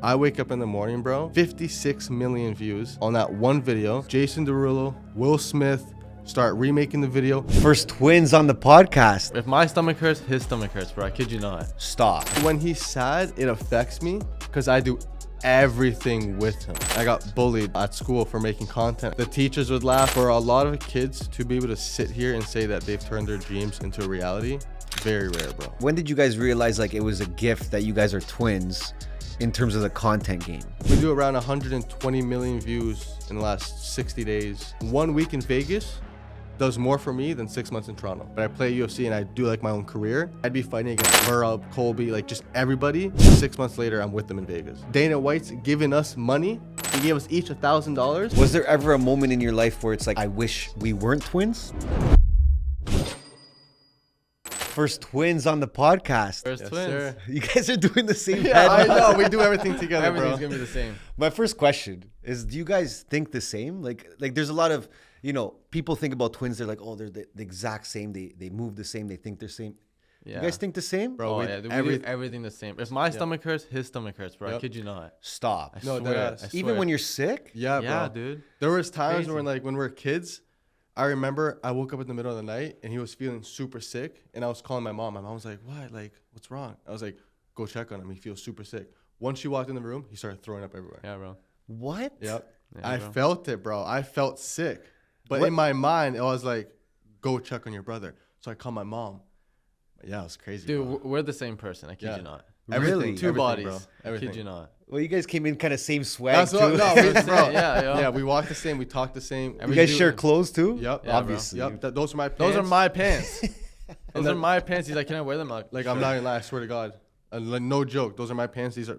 I wake up in the morning, bro, 56 million views on that one video. Jason Derulo, Will Smith start remaking the video. First twins on the podcast. If my stomach hurts, his stomach hurts, bro. I kid you not. Stop. When he's sad, it affects me because I do everything with him. I got bullied at school for making content. The teachers would laugh. For a lot of kids to be able to sit here and say that they've turned their dreams into a reality, very rare, bro. When did you guys realize like it was a gift that you guys are twins in terms of the content game? We do around 120 million views in the last 60 days. 1 week in Vegas does more for me than 6 months in Toronto. But I play UFC and I do like my own career. I'd be fighting against Merab, Colby, like just everybody. 6 months later, I'm with them in Vegas. Dana White's giving us money. He gave us each $1,000. Was there ever a moment in your life where it's like, I wish we weren't twins? First twins on the podcast. First Yes, twins. sir. You guys are doing the same Yeah, I head. know. We do everything together, Everything's bro. gonna be the same. My first question is, do you guys think the same? Like there's a lot of, people think about twins. They're like, oh, they're the exact same. They move the same. They think they're same. Yeah. You guys think the same? Bro, Oh we- yeah, we every- do everything the same. If my stomach hurts, his stomach hurts, bro. I Yep. kid you not. Stop. I No, swear. deadass. I Even swear. when you're sick? Yeah, bro. Yeah, dude. There was times Crazy. when we were kids, I remember I woke up in the middle of the night and he was feeling super sick and I was calling my mom. My mom was like, what? Like, what's wrong? I was like, go check on him. He feels super sick. Once she walked in the room, he started throwing up everywhere. Yeah, bro. What? Yep. Yeah, I bro. felt it, bro. I felt sick. But What- in my mind, it was like, go check on your brother. So I called my mom. Yeah, it was crazy. Dude, bro. we're the same person. I kid Yeah. you not. Everything, Really? Two everything, bodies. bro. I Everything. kid you not. Well, you guys came in kind of same swag That's too. what, no, bro. Yeah, yo. Yeah, we walk the same. We talk the same. You we guys do- share clothes too? Yep. Yeah, bro. Obviously. Yep. Those are my pants. Those are my pants. Those then- are my pants. He's like, can I wear them? Like, I'm not gonna lie, I swear to God. Like, no joke. Those are my pants. These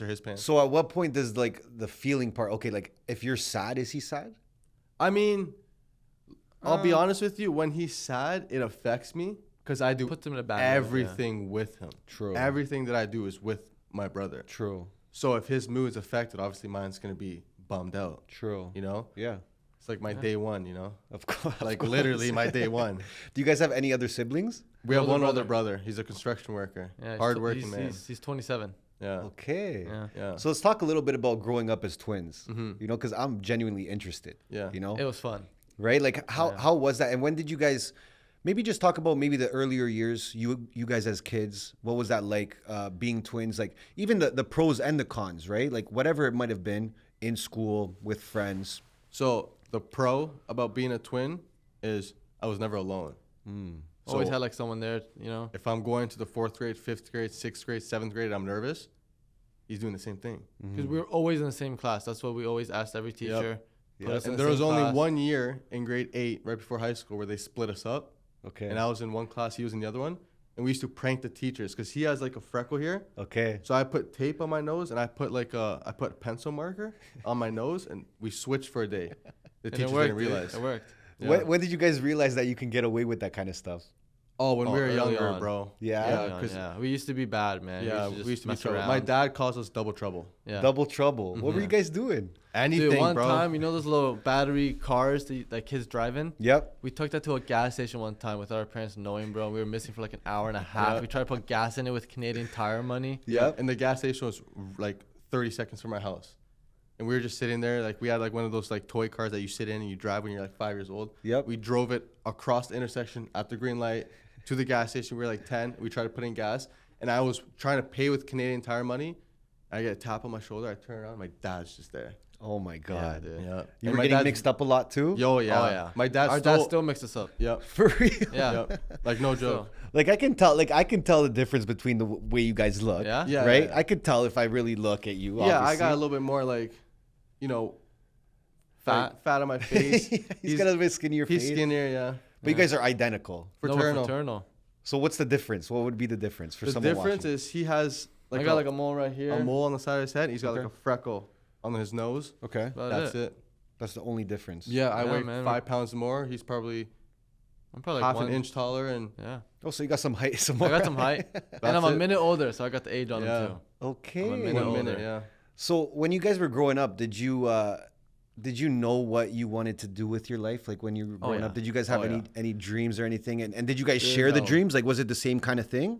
are his pants. So at what point does like the feeling part, okay, like if you're sad, is he sad? I mean, I'll be honest with you. When he's sad, it affects me because I do Puts him in a bad mood, yeah. everything with him. True. Everything that I do is with my brother. True. So if his mood's affected, obviously mine's gonna be bummed out. True. You know, Yeah. it's like my day one. You know, Of course. like literally my day one. Do you guys have any other siblings? We have Older one brother. older brother. He's a construction worker. Yeah, Hard working man. He's 27. Yeah. Okay. Yeah. Yeah. So let's talk a little bit about growing up as twins. Mhm. Because I'm genuinely interested. Yeah. It was fun. Right? Like how was that? And when did you guys maybe just talk about maybe the earlier years, you guys as kids, what was that like being twins? Like even the pros and the cons, right? Like whatever it might have been in school with friends. So the pro about being a twin is I was never alone. Always So- had like someone there, you know. If I'm going to the 4th grade, 5th grade, 6th grade, 7th grade, I'm nervous. He's doing the same thing. Because we were always in the same class. That's what we always asked every teacher. Put us in And the there was same only class. 1 year in grade 8, right before high school, where they split us up. Okay. And I was in one class, he was in the other one. And we used to prank the teachers because he has like a freckle here. Okay. So I put tape on my nose and I put pencil marker on my nose and we switched for a day. The And teachers it worked, didn't realize. It worked. Yeah. When did you guys realize that you can get away with that kind of stuff? Oh, when we were early younger, on. bro. Yeah? Yeah, Early on, 'cause- yeah. We used to be bad, man. Yeah, we we used to be mess trouble. around. My dad calls us double trouble. Yeah. Double trouble. What were you guys doing? Anything, Dude, one bro. time, you know those little battery cars that kids drive in? Yep. We took that to a gas station one time without our parents knowing, bro. We were missing for like an hour and a half. Yeah. We tried to put gas in it with Canadian Tire money. Yep. And the gas station was like 30 seconds from our house. And we were just sitting there. Like, we had like one of those like toy cars that you sit in and you drive when you're like 5 years old. Yep. We drove it across the intersection at the green light to the gas station. We were like 10. We tried to put in gas. And I was trying to pay with Canadian Tire money. I get a tap on my shoulder. I turn around. My dad's just there. Oh my God. dude. Yeah. You And were my getting dad's- mixed up a lot too? Yo, yeah. Oh, yeah. My dad Our dad still mixed us up. Yep. For real? Yeah. Yep. Like, no Still. joke. Like I can tell the difference between the way you guys look. Yeah? Yeah, Right? yeah. I could tell if I really look at you. Yeah, I got a obviously. little bit more like, fat on my face. He's got a bit skinnier He's face. skinnier, yeah. But you guys are identical. No, we're Fraternal. fraternal. So what's the difference? What would be the difference for The someone difference watching? is he has like I got like a mole right here. a mole on the side of his head. He's got Okay. like a freckle on his nose. Okay. About That's it. That's the only difference. Yeah, I Yeah, weigh man. 5 pounds more. He's probably I'm probably half like an inch taller, and Yeah. Oh, so you got some height. Some I got some height. and I'm That's a it. minute older, so I got the age on Yeah. him too. Okay. I'm a minute 1 older. minute, yeah. So when you guys were growing up, did you know what you wanted to do with your life? Like when you were growing yeah. up, did you guys have Oh, yeah. any dreams or anything? And did you guys share the no. dreams? Like was it the same kind of thing?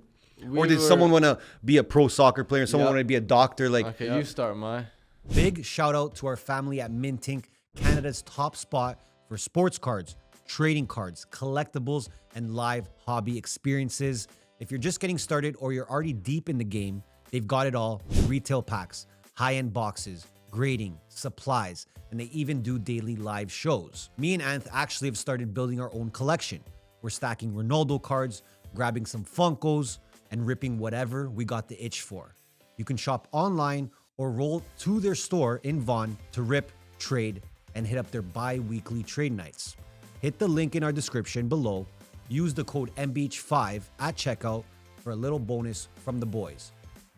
Or did someone want to be a pro soccer player? Someone want to be a doctor? Like, Okay, you start, Mai. Big shout out to our family at Minting, Canada's top spot for sports cards, trading cards, collectibles, and live hobby experiences. If you're just getting started or you're already deep in the game, they've got it all. Retail packs, high-end boxes, grading, supplies, and they even do daily live shows. Me and Anth actually have started building our own collection. We're stacking Ronaldo cards, grabbing some Funkos, and ripping whatever we got the itch for. You can shop online or roll to their store in Vaughan to rip, trade, and hit up their bi-weekly trade nights. Hit the link in our description below. Use the code MBH5 at checkout for a little bonus from the boys.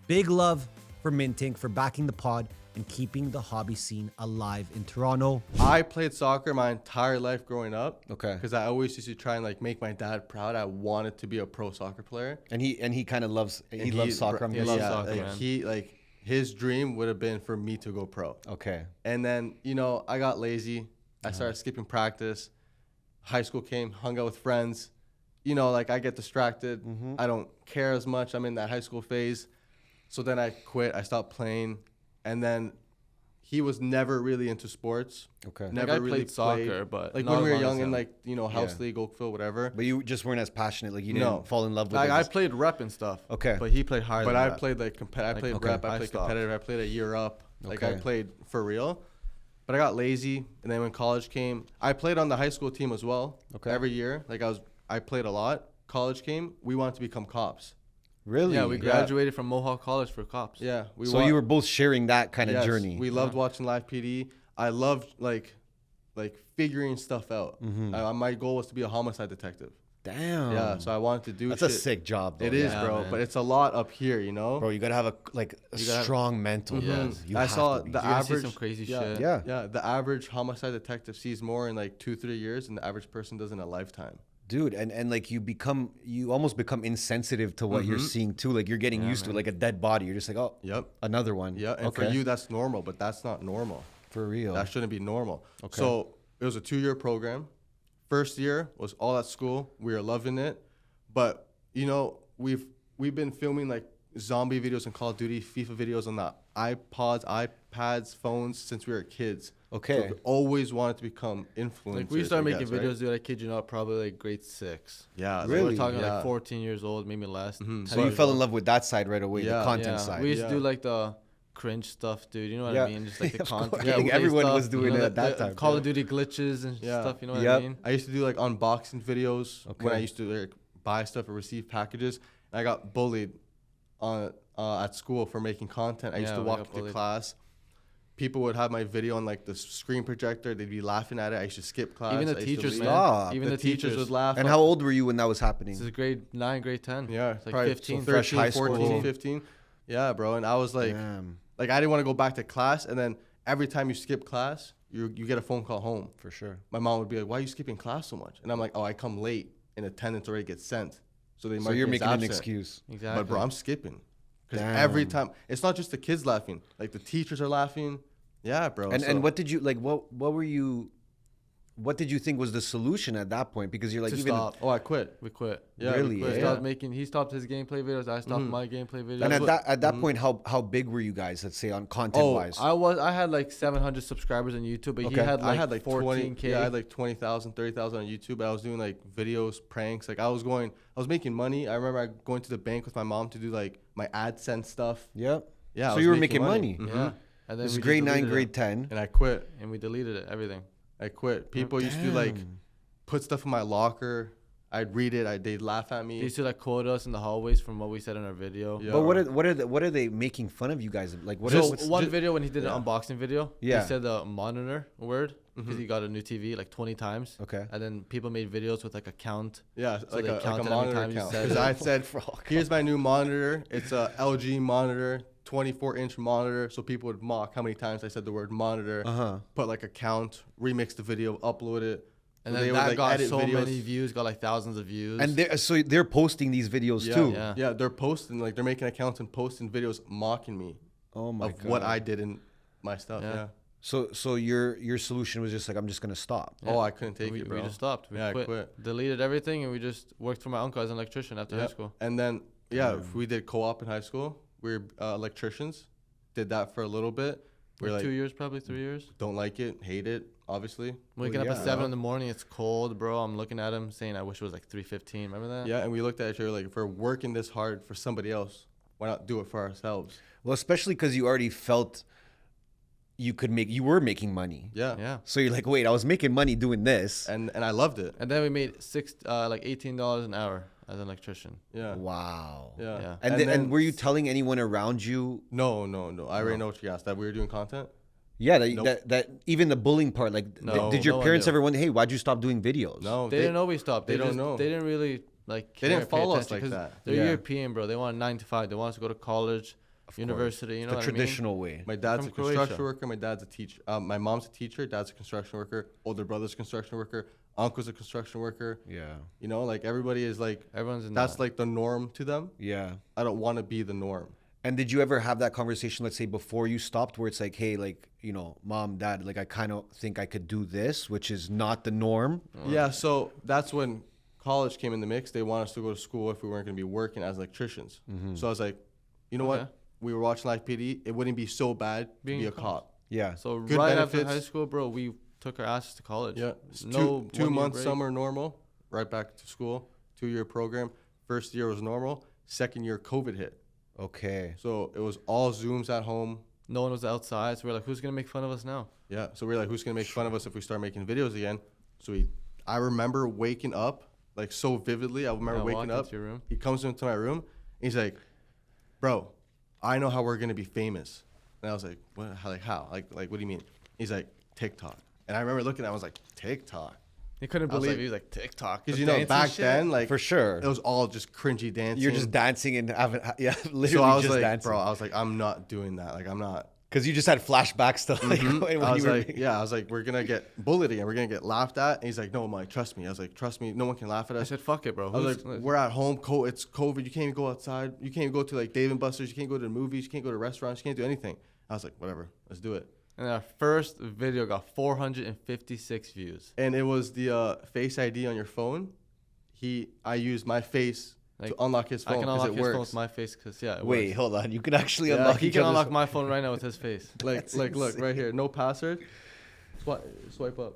Big love for Minting for backing the pod and keeping the hobby scene alive in Toronto. I played soccer my entire life growing up. Okay. Because I always used to try and like make my dad proud. I wanted to be a pro soccer player. and he kind of loves soccer. I'm he guessing. loves soccer, man. He like his dream would have been for me to go pro. Okay. And then, you know, I got lazy. I started skipping practice. High school came, hung out with friends. You know, like I get distracted. I don't care as much. I'm in that high school phase. So then I quit. I stopped playing. And then he was never really into sports. Okay. Never I really played soccer, but like not when we were as long young as in him. like, you know, house league, Oakville, whatever. But you just weren't as passionate. Like you didn't No. fall in love with Like it. I played rep and stuff. Okay. But he played higher But than I that. played I played okay. rep, I I played stopped. competitive, I played a year up. Like Okay. I played for real. But I got lazy, and then when college came, I played on the high school team as well. Okay. Every year, like I played a lot. College came, we wanted to become cops. Really? Yeah, we graduated from Mohawk College for cops. Yeah, So you were both sharing that kind of yes, journey. We loved watching live PD. I loved like figuring stuff out. My goal was to be a homicide detective. Damn. Yeah, so I wanted to do. That's shit. a sick job. Though. It is, Yeah, bro. man. But it's a lot up here, you know. Bro, you gotta have a strong mental. bro. Yes. You I have saw to be. the You're gonna see average. some crazy yeah, shit. Yeah. Yeah, the average homicide detective sees more in like 2-3 years than the average person does in a lifetime. Dude, and like you almost become insensitive to what you're seeing too. Like you're getting used to it, like a dead body. You're just like, oh, Yep. another one. Yeah, and for you that's normal, but that's not normal. for real. That shouldn't be normal. Okay. So it was a 2-year program. First year was all at school. We were loving it, but you know we've been filming like zombie videos and Call of Duty, FIFA videos on the iPods, iPads, phones since we were kids. Okay. So we always wanted to become influencers. Like we started I making guess, right? videos, dude. I kid you not, probably like grade 6. Yeah, like, Really? We're talking Yeah. like 14 years old, maybe less. 10 So you years fell old. in love with that side right away, the Yeah. content side. We used Yeah. to do like the cringe stuff, dude. You know what Yeah. I mean? Just like the Of course. content. I think gameplay everyone stuff, was doing you know, it at that the time, Call yeah. of Duty glitches and Yeah. stuff. You know what Yep. I mean? I used to do like unboxing videos when Okay. I used to like buy stuff or receive packages. And I got bullied on at school for making content. I used Yeah, to we walk got into bullied. class. People would have my video on like the screen projector. They'd be laughing at it. I used to skip class. Even the I used to teachers, leave. man. Stop. Even The the teachers would laugh. And how old were you when that was happening? This is grade 9, grade 10. Yeah, It's like probably 15. so fresh 13, high school. 14, 15. Yeah, bro. And I was like, Damn, I didn't want to go back to class. And then every time you skip class, you get a phone call home. for sure. My mom would be like, "Why are you skipping class so much?" And I'm like, "Oh, I come late, and attendance already gets sent." So they So mark you're me as making an absent. excuse. Exactly. But bro, I'm skipping because every time it's not just the kids laughing, like the teachers are laughing. Yeah, bro. And what did you like? What were you? What did you think was the solution at that point? Because you're like To even. stop. Oh, I quit. We quit. Yeah, Really, we quit. yeah. He stopped his gameplay videos. I stopped my gameplay videos. And at that point, how big were you guys? Let's say on content Oh, wise. I had like 700 subscribers on YouTube, but he Okay. had like, I had like 14K. 20. Yeah, I had like 20,000, 30,000 on YouTube. I was doing like videos, pranks. Like I was making money. I remember going to the bank with my mom to do like my AdSense stuff. Yep. Yeah. I So was you were making money. Mhm. Yeah. And then This is we just grade 9, deleted grade it. 10. And I quit. And we deleted it, everything. I quit. People used to like put stuff in my locker. I'd read it. They'd laugh at They me. used to like quote us in the hallways from what we said in our video. Yeah. But what are they making fun of you guys? Like what? So what's- one video when he did an unboxing video, Yeah. he said the monitor word because he got a new TV like 20 times. Okay. And then people made videos with like a count. Yeah, So like they a counted how many monitor times you count. said Because it. I said, here's my new monitor. It's a LG monitor, 24-inch monitor. So people would mock how many times I said the word monitor. Put like a count, remix the video, upload it. And So then they would, that like, got edit so videos. many views, got like thousands of views. And they're posting these videos Yeah, too. Yeah. yeah, they're posting, like they're making accounts and posting videos mocking me Oh my of god. what I did in my stuff. Yeah. Yeah. So your solution was just like I'm just gonna stop. Oh, I couldn't take we, it, bro. we just stopped. We Yeah, I quit. quit. Deleted everything, and we just worked for my uncle as an electrician after high Yep. school. And then Yeah, we did co-op in high school. We were electricians. Did that for a little bit. We were Like like, 2 years, probably 3 years. don't like it, hate it, obviously. Waking up at yeah. 7 in the morning, it's cold, bro. I'm looking at him saying, I wish it was like 3:15. Remember that? Yeah, and we looked at each other like, if we're working this hard for somebody else, why not do it for ourselves? Well, especially because you already felt you were making money. Yeah. Yeah. So you're like, wait, I was making money doing this. And I loved it. And then we made like $18 an hour as an electrician. Yeah. Wow. Yeah. Yeah. And, And then, then- were you telling anyone around you? No. I already know what you asked. That we were doing content? Yeah, Nope. that even the bullying part. Like, No, did your no one parents knew. ever wonder, hey, why'd you stop doing videos? No. They didn't know we stopped. they don't know. They didn't really like. They didn't care, pay follow us attention, like 'cause that. They're Yeah. European, bro. They want 9 to 5. They want us to go to college, university. You know The what traditional way. My dad's From a construction Croatia. worker. My dad's a teacher. My mom's a teacher. Dad's a construction worker. Older brother's a construction worker. Uncle's a construction worker. Yeah. You know, like everybody is like, I mean? Everyone's in that's that. like the norm to them. Yeah. I don't want to be the norm. And did you ever have that conversation, let's say before you stopped, where it's like, hey, like, you know, mom, dad, like, I kind of think I could do this, which is not the norm. Yeah, so that's when college came in the mix. They want us to go to school if we weren't going to be working as electricians. So I was like, you know Okay. what? We were watching Live PD. It wouldn't be so bad to Being be a a cop. cop. Yeah. So Good right after benefits. high school, bro, we took our asses to college. Yeah, No two 1 year months break. summer normal, right back to school. 2-year program. First year was normal. Second year, COVID hit. Okay. So it was all Zooms at home. No one was outside, so we're like, who's gonna make fun of us now? Yeah. So we're like, who's gonna make fun of us if we start making videos again? So I remember waking up like so vividly. I remember Yeah, waking walking up. to your room. He comes into my room. And he's like, "Bro, I know how we're gonna be famous." And I was like, "What? How? Like, what do you mean?" He's like, "TikTok." And I remember looking at him, I was like, "TikTok?" He couldn't I was believe like- it. He was like, TikTok. Because the you know, dancing back shit? then, like For sure. it was all just cringy dancing. You're just dancing and having, yeah, literally So I was just like, dancing. bro, I was like, I'm not doing that. Like, I'm not. Because you just had flashbacks to like when I was you were. like, yeah, I was like, we're gonna get bullied again. We're gonna get laughed at. And he's like, no, Mike, trust me. I was like, trust me, no one can laugh at I us. said, fuck it, bro. I was like, we're at home. It's COVID. You can't even go outside. You can't even go to like Dave and Buster's. You can't go to the movies. You can't go to restaurants. You can't do anything. I was like, whatever, let's do it. and our first video got 456 views. And it was the Face ID on your phone. I used my face Like, to unlock his I phone can because unlock it his phone works. with my face because, yeah, it Wait, works. hold on. You can actually Yeah, unlock He each can other's unlock my phone right now with his face. Like, look right here. No password. Swipe up.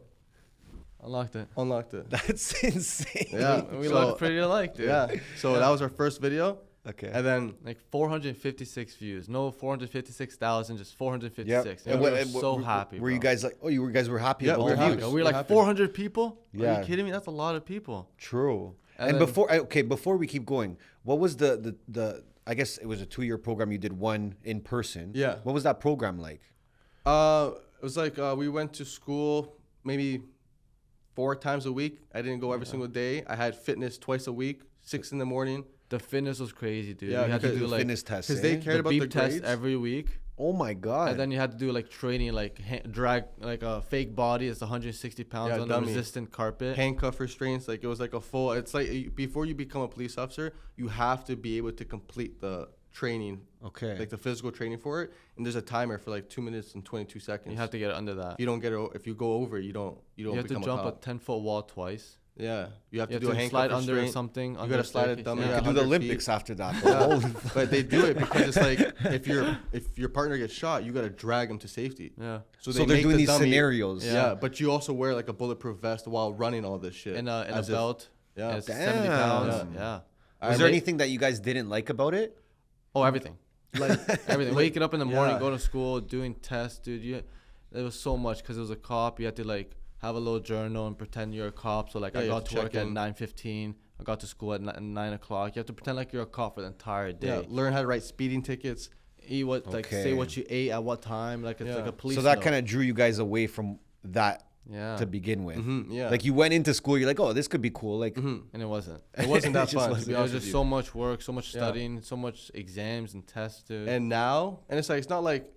Unlocked it. Unlocked it. That's insane. Yeah. We so- look pretty alike, dude. Yeah. So Yeah. that was our first video. Okay. And then Like 456 views. No 456,000, just 456. And And what- we were and what- so happy. Were you bro. guys like, oh, you guys were happy Yeah, about we were the happy. views? We were like happy. 400 people? Are Yeah. you kidding me? That's a lot of people. True. And And, then- before we keep going, what was the I guess it was a 2-year program. You did one in person. Yeah. What was that program like? it was like we went to school maybe 4 times a week. I didn't go every single day. I had fitness twice a week, 6 in the morning. The fitness was crazy, dude. Yeah, we had to because do The like fitness test. because they eh? cared the about beep the test grades. every week. Oh my god. And then you had to do like training, like drag like a fake body. It's 160 pounds Yeah, on dummy. a resistant carpet. Handcuff restraints, like it was like a full. It's like before you become a police officer, you have to be able to complete the training, Okay. like the physical training for it. And there's a timer for like 2 minutes and 22 seconds. You have to get it under that. If you don't get it, if you go over, you don't You have to become jump a a cop. 10-foot wall twice. Yeah, you have You to do a handcuff slide under restraint. something. You under gotta a slide a staircase. dummy. you Yeah, could do the 100 feet. Olympics after that. Yeah. But they do it because it's like if your partner gets shot, you gotta drag him to safety. Yeah. So they they're make doing the these dummy- scenarios. Yeah. but you also wear like a bulletproof vest while running all this shit. In a as if- belt. Yeah. And it's Damn. 70 pounds. Yeah. Yeah. Was there anything that you guys didn't like about it? Oh, everything. Like Everything. Waking up in the morning, Yeah. going to school, doing tests, dude. There was so much because it was a cop. You had to like have a little journal and pretend you're a cop. So like Yeah, I you have got to to work check at in. 9:15. I got to school at 9 o'clock. You have to pretend like you're a cop for the entire day. yeah, learn how to write speeding tickets. Eat what like say Okay. what you ate at what time. Like it's like Yeah. a police. So that note. kind of drew you guys away from that yeah. to begin with. Yeah. Like you went into school, you're like, oh, this could be cool. Like, And it wasn't. It wasn't that It just fun. To wasn't. be It was honest with just you. so much work, so much Yeah. studying, so much exams and tests, dude. And now, and it's like it's not like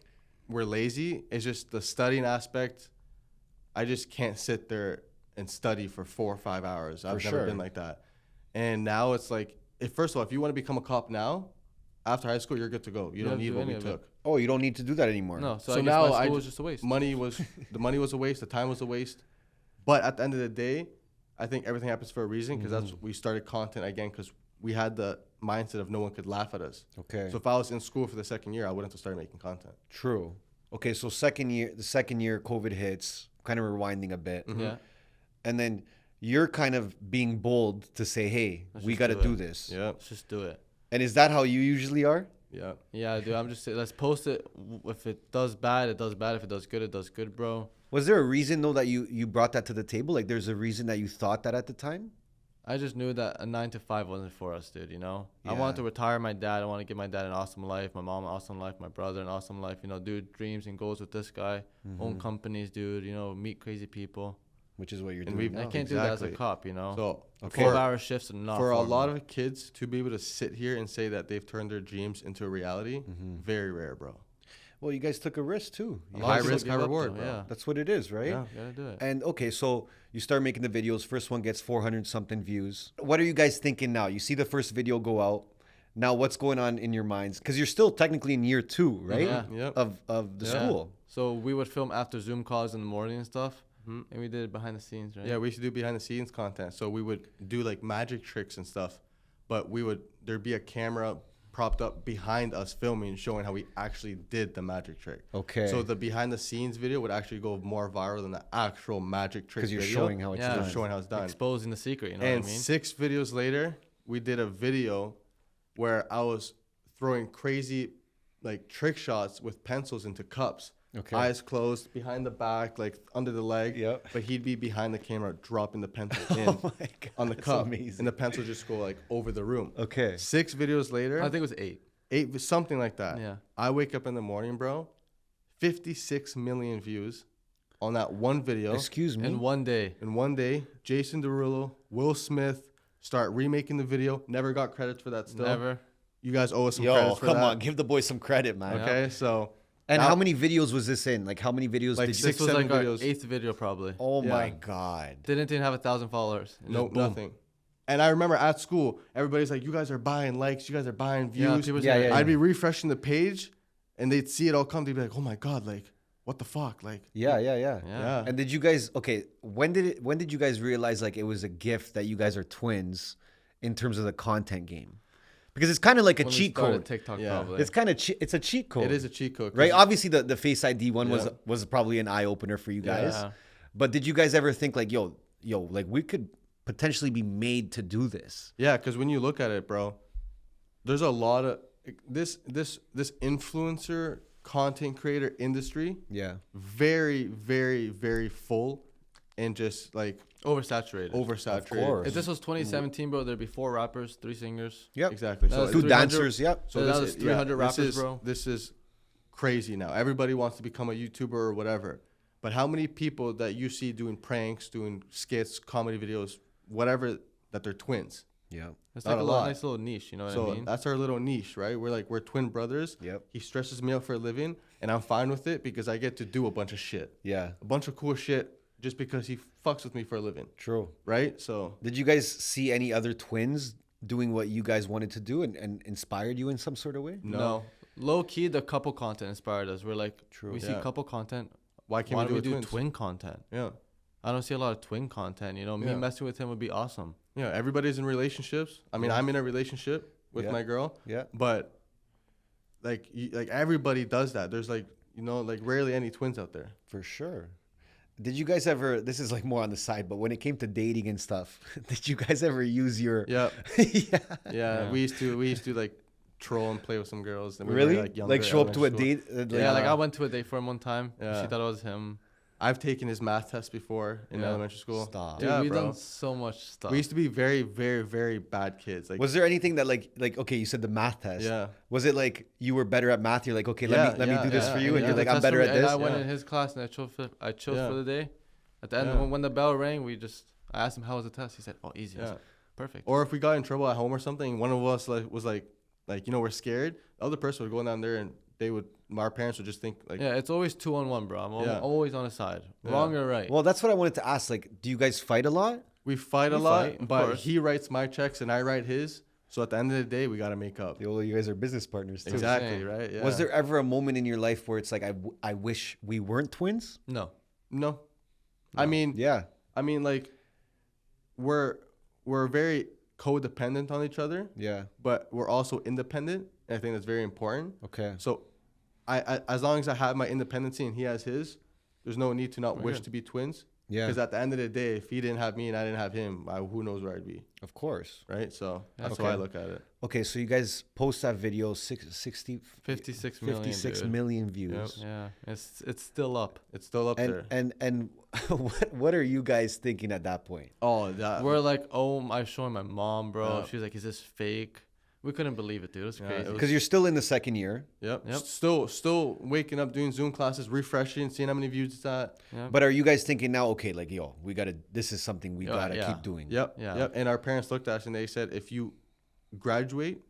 we're lazy. It's just the studying aspect. I just can't sit there and study for 4 or 5 hours. I've never sure. been like that. And now it's like, first of all, if you want to become a cop now, after high school, you're good to go. You don't don't need do what we any of it. took. oh, you don't need to do that anymore. no, so, So I guess now my I school was just a waste. Money was the money was a waste. The time was a waste. But at the end of the day, I think everything happens for a reason because that's we started content again because we had the mindset of no one could laugh at us. Okay. So if I was in school for the second year, I wouldn't have started making content. True. Okay, so the second year, COVID hits, kind of rewinding a bit. Yeah. And then you're kind of being bold to say, hey, we just got to do do it. this. Yeah. Let's just do it. And is that how you usually are? Yeah. Yeah, dude. I'm just saying, let's post it. If it does bad, it does bad. If it does good, it does good, bro. Was there a reason, though, that you brought that to the table? Like, there's a reason that you thought that at the time? I just knew that a 9 to 5 wasn't for us, dude. You know, I Yeah. wanted to retire my dad. I want to give my dad an awesome life, my mom an awesome life, my brother an awesome life. You know, dude, dreams and goals with this guy, own companies, dude. You know, meet crazy people. Which is what you're And doing we've- I now. can't do that as a Exactly. cop, you know. So Okay. 12-hour shifts and not for a me. lot of kids to be able to sit here and say that they've turned their dreams into a reality, very rare, bro. Well, you guys took a risk, too. A You lot High of people risk, give high up, reward, though, bro. Yeah, That's what it is, right? Yeah. gotta do it. And okay, so you start making the videos. First one gets 400 something views. What are you guys thinking now? You see the first video go out. Now, what's going on in your minds? Because you're still technically in year 2, right? Yeah. Yep. Of the Yeah. school. So we would film after Zoom calls in the morning and stuff, and we did it behind the scenes, right? Yeah, we used to do behind the scenes content. So we would do like magic tricks and stuff, but there'd be a camera propped up behind us filming, showing how we actually did the magic trick. Okay. So the behind the scenes video would actually go more viral than the actual magic trick Because you're video. showing how it's Yeah. done. Showing how it's done. Exposing the secret, you know And what I mean? 6 videos later, we did a video where I was throwing crazy like trick shots with pencils into cups. Okay. Eyes closed, behind the back, like under the leg. Yep. But he'd be behind the camera dropping the pencil in Oh my God, on the that's cup. amazing. And the pencil just go like over the room. Okay. 6 videos later, I think it was 8. 8, something like that. Yeah. I wake up in the morning, bro, 56 million views on that one video. Excuse me. In one day. In one day, Jason Derulo, Will Smith start remaking the video. Never got credits for that still. Never. You guys owe us some Yo, credits for come that. on. Give the boy some credit, man. Okay, so And Now- how many videos was this in? Like, how many videos Like did you... six- This was like 7 our videos. 8th video, probably. Oh, Yeah. my God. Didn't even have 1,000 followers. It no, just boom. nothing. And I remember at school, everybody's like, you guys are buying likes, you guys are buying Yeah, views. people Yeah, say, yeah, I'd be refreshing the page and they'd see it all come. They'd be like, oh my God, like, what the fuck? Like, Yeah. yeah. And did you guys... Okay, when did you guys realize, like, it was a gift that you guys are twins in terms of the content game? Because it's kind of like a When we cheat started code. TikTok, Yeah. probably. It's kind of... It's a cheat code. It is a cheat code. 'cause Right? Obviously, the Face ID one Yeah. was probably an eye-opener for you guys. Yeah. But did you guys ever think, like, yo, like, we could potentially be made to do this? Yeah, because when you look at it, bro, there's a lot of this influencer content creator industry, Yeah. very, very, very full and just like Oversaturated. oversaturated. course. If this was 2017, bro, there'd be 4 rappers, 3 singers. Yep. Exactly. That So was Two 300 dancers. Yep. So that was 300 this rappers, is, bro. This is crazy now. Everybody wants to become a YouTuber or whatever. But how many people that you see doing pranks, doing skits, comedy videos, whatever, that they're twins? Yeah. It's Not like a a lot. nice little niche, you know what So I mean? that's our little niche, right? We're twin brothers. Yep. He stresses me out for a living, and I'm fine with it because I get to do a bunch of shit, Yeah. a bunch of cool shit, just because he fucks with me for a living, True. right? So Did you guys see any other twins doing what you guys wanted to do and inspired you in some sort of way? No. Low key, the couple content inspired us. We're like, True. we see Yeah. couple content. why can't Why we don't we do do twins? twin content? Yeah, I don't see a lot of twin content. You know, me Yeah. messing with him would be awesome. yeah. Everybody's in relationships. I mean, Yeah. I'm in a relationship with Yeah. my girl, Yeah. but like everybody does that. There's like like rarely any twins out there. For sure. Did you guys ever, this is like more on the side, but when it came to dating and stuff, did you guys ever use your... Yeah, yeah. yeah. We used to like troll and play with some girls. And we Really? were, Like, younger, show up to a elementary school. date? Yeah, like I went to a date for him one time. Yeah. She thought it was him. I've taken his math test before in Yeah. elementary school. Stop. Dude, Yeah, we've bro. done so much stuff. We used to be very, very, very bad kids. Like, Was there anything that like, okay, you said the math test. Yeah. Was it like you were better at math? You're like, okay, Yeah, let me do this yeah, for you. And yeah. you're like, The I'm test better for at me, and this. I went Yeah. in his class and I chose Yeah. for the day. At the end, Yeah. when the bell rang, I asked him how was the test. He said, "Oh, easy." I Yeah. said, perfect. or if we got in trouble at home or something, one of us was like we're scared. The other person would go down there and our parents would just think like, Yeah, it's always 2-on-1, bro. I'm Yeah. always on his side, Yeah. wrong or right. Well, that's what I wanted to ask. Like, do you guys fight a lot? we fight a We lot, fight, of but course. he writes my checks and I write his. So at the end of the day, we got to make up. Well, you guys are business partners too. Exactly, Same. right? Yeah. Was there ever a moment in your life where it's like, I wish we weren't twins? No. No. I mean, Yeah. like we're very codependent on each other, Yeah. but we're also independent. And I think that's very important. Okay. So I as long as I have my independency and he has his, there's no need to not wish good. to be twins. Yeah. Because at the end of the day, if he didn't have me and I didn't have him, who knows where I'd be, Of course. right? So that's Okay. how I look at it. Okay, so you guys post that video, 56 million. 56 dude. million views. Yeah, it's still up. It's still up there. And what are you guys thinking at that point? Oh, that. We're like, oh, I was showing my mom, bro. Yeah. She was like, is this fake? We couldn't believe it, dude. It was Yeah, crazy. it was- Because you're still in the second year, Yep. Yep. Still waking up, doing Zoom classes, refreshing, seeing how many views it's at. Yeah. but are you guys thinking now, okay, like, yo, this is something we Yeah, gotta yeah. keep doing? Yep. Yeah. Yep. And our parents looked at us and they said, if you graduate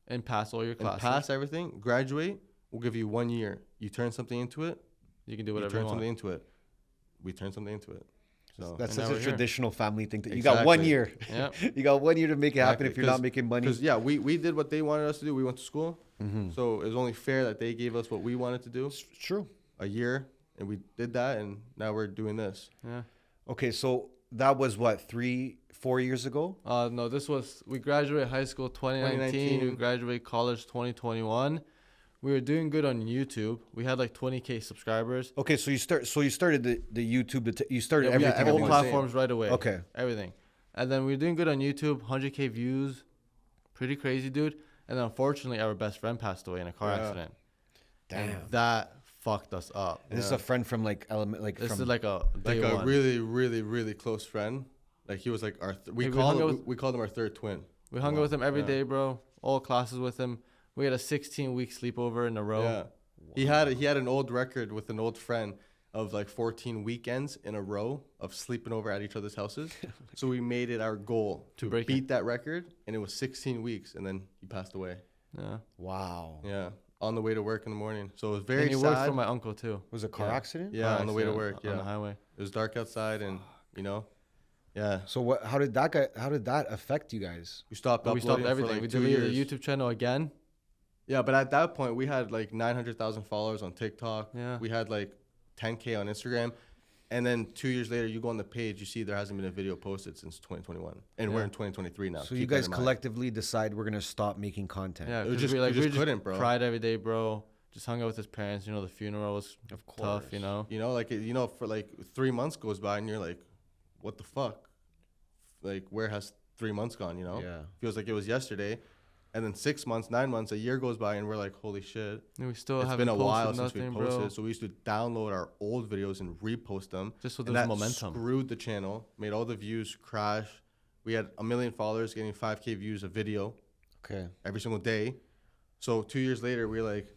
And pass all your and classes. pass everything, graduate, we'll give you 1 year. You turn something into it. You can do You whatever turn you want. something into it. We turn something into it. So That's And such now a we're here. traditional family thing. You got 1 Exactly. year. Yep. You got 1 year to make it happen if you're not making money. Because yeah, we did what they wanted us to do. We went to school, Mm-hmm. so it was only fair that they gave us what we wanted to do. It's true. A year, and we did that, and now we're doing this. Yeah. Okay, so that was what, 3-4 years ago? No, we graduated high school 2019. We 2019. graduated college 2021. We were doing good on YouTube. We had like 20K subscribers. Okay, so you started the YouTube. You started Yeah, we had everything. at All everything once. platforms right away. Okay. Everything. And then we were doing good on YouTube, 100K views. Pretty crazy, dude. And then unfortunately, our best friend passed away in a car Yeah. accident. Damn. And that fucked us up. This is a friend from like This from is like a Like day a one. really, really, really close friend. Like he was like our. We Hey, we hung out we called him our third twin. We hung out with him every Yeah. day, bro. All classes with him. We had a 16-week sleepover in a row. Yeah. He had an old record with an old friend of like 14 weekends in a row of sleeping over at each other's houses. So we made it our goal to break beat that record, and it was 16 weeks, and then he passed away. Yeah. wow. Yeah, on the way to work in the morning. So it was very And he sad. worked for my uncle too. Was it a car Yeah. accident? Yeah, on the way to Accident work. On the Yeah, highway. it was dark outside, and yeah, So what? How did that affect you guys? we stopped But we uploading stopped everything. for like We 2 deleted years. the YouTube channel again. Yeah, but at that point we had like 900,000 followers on TikTok. Yeah. We had like 10K on Instagram. And then 2 years later, you go on the page, you see there hasn't been a video posted since 2021. And we're Yeah. in 2023 now. So you Keep that guys in mind. collectively decide we're gonna stop making content. Yeah, It was 'cause just- we you just just couldn't, bro. cried every day, bro. Just hung out with his parents. You know, the funeral was Of course. tough. You know. You know, like, for like 3 months goes by and you're like, what the fuck? Like, where has 3 months gone, you know? Yeah. Feels like it was yesterday. And then 6 months, 9 months, a year goes by and we're like, holy shit. And we still It's haven't been a posted while nothing, since we posted. bro. So we used to download our old videos and repost them. Just so And there's that momentum. screwed the channel, made all the views crash. We had 1 million followers getting 5K views a video Okay. every single day. So 2 years later, we're like,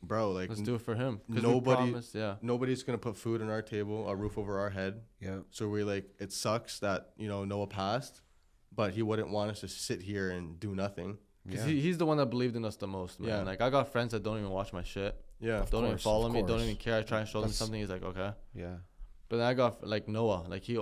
bro, like Let's do it for him. 'Cause we nobody- promised, yeah. nobody's gonna put food on our table, a roof over our head. Yeah. So we're like, it sucks that Noah passed, but he wouldn't want us to sit here and do nothing. Because Yeah. he's the one that believed in us the most, man. Yeah. Like, I got friends that don't even watch my shit. Yeah, Don't even course, follow of me. Don't course. even care. I try and show them That's- something. He's like, okay. Yeah. But then I got, like, Noah. Like, he'd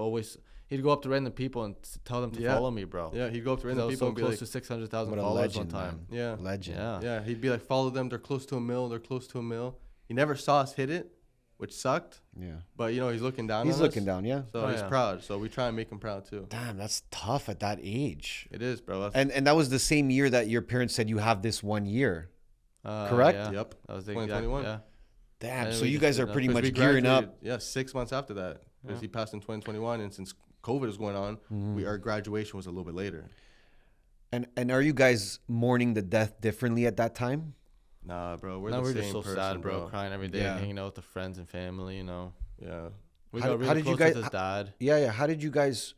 go up to random people and tell them to Yeah. follow me, bro. yeah. He'd go up to 'Cause I random was people so and be close like, to 600,000 What a followers legend, one time. man. yeah, Legend. Yeah. yeah. He'd be like, follow them. They're close to 1 mil. They're close to 1 mil. He never saw us hit it, which sucked. Yeah. But he's looking down. He's on looking us, down. Yeah. So Oh, he's yeah. proud. So we try and make him proud too. Damn, that's tough at that age. It is, bro. That's, And that was the same year that your parents said you have this 1 year. Correct? Yeah. Yep. That was the exact, 2021. yeah. Damn. And So we you just guys did are that. pretty 'Cause much we gearing up. graduated, Yeah, 6 months after that, because Yeah. he passed in 2021, and since COVID was going on, Mm-hmm. our graduation was a little bit later. And are you guys mourning the death differently at that time? Nah, bro, we're Now the we're same just so person, sad, bro. Crying every day, Yeah. hanging out with the friends and family, you know. Yeah. We How got did- really how did you close guys- with his dad. Yeah, yeah. How did you guys?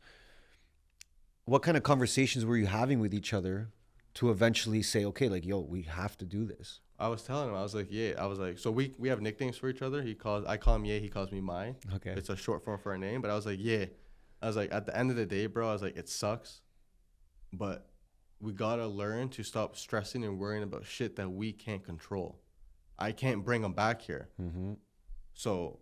What kind of conversations were you having with each other to eventually say, okay, like, yo, we have to do this? I was telling him, I was like, yeah. I was like, so we have nicknames for each other. I call him Yeah, he calls me Mai. Okay. It's a short form for our name. But I was like, yeah. I was like, at the end of the day, bro, I was like, it sucks, but we gotta learn to stop stressing and worrying about shit that we can't control. I can't bring him back here, Mm-hmm. so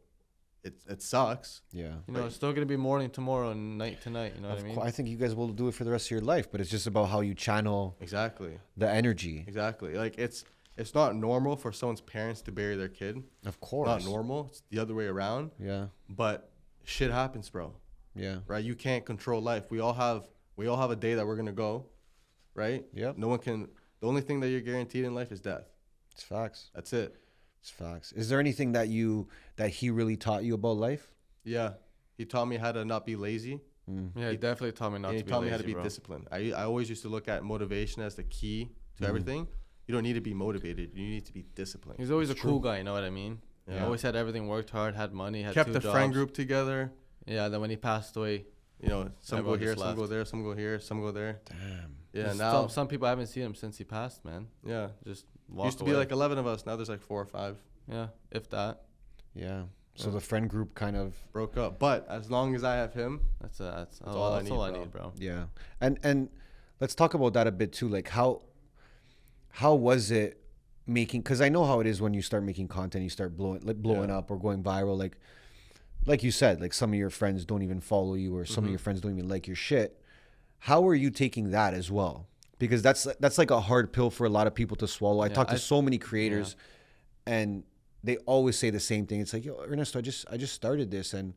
it sucks. Yeah. You know, it's still gonna be morning tomorrow and night tonight. You know what I mean? I think you guys will do it for the rest of your life, but it's just about how you channel Exactly. the energy. Exactly. Like it's not normal for someone's parents to bury their kid. Of course. Not normal. It's the other way around. Yeah. But shit happens, bro. Yeah. Right? You can't control life. We all have We all have a day that we're gonna go, right? Yep. No one can. The only thing that you're guaranteed in life is death. It's facts. That's it. It's facts. Is there anything that he really taught you about life? Yeah. He taught me how to not be lazy. Yeah, he definitely taught me not And to he be taught lazy, me how to be bro. disciplined. I always used to look at motivation as the key to everything. You don't need to be motivated. You need to be disciplined. He's always a cool guy, you know what I mean? He Yeah. always had everything, worked hard, had money, had Kept 2 the jobs. friend group together. Yeah, then when he passed away, You know, some Everyone go here, just some go left. there, some go here, some go there. Damn. Yeah, there's now some people haven't seen him since he passed, man. yeah, Just walked used to away. be like 11 of us. Now there's like 4 or 5. Yeah, if that. Yeah. So the friend group kind of. Broke up, but as long as I have him, That's all I all I need, need, bro. Yeah. And let's talk about that a bit too. Like how was it making? Because I know how it is when you start making content, you start blowing up or going viral. Like you said, like some of your friends don't even follow you, or some of your friends don't even like your shit. How are you taking that as well? Because that's like a hard pill for a lot of people to swallow. I talk to so many creators, and they always say the same thing. It's like, yo, Ernesto, I just started this, and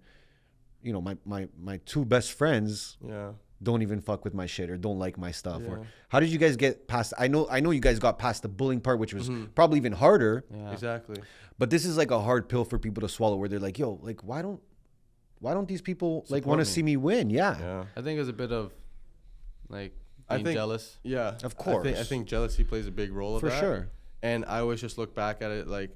you know, my 2 best friends yeah, don't even fuck with my shit or don't like my stuff. Yeah. Or how did you guys get past? I know you guys got past the bullying part, which was probably even harder. Yeah. exactly. But this is like a hard pill for people to swallow, where they're like, yo, like why don't these people like want to me. see me win? Yeah. Yeah, I think it's a bit of like I being think- jealous. yeah. Of course. I think jealousy plays a big role of For that. sure. And I always just look back at it like,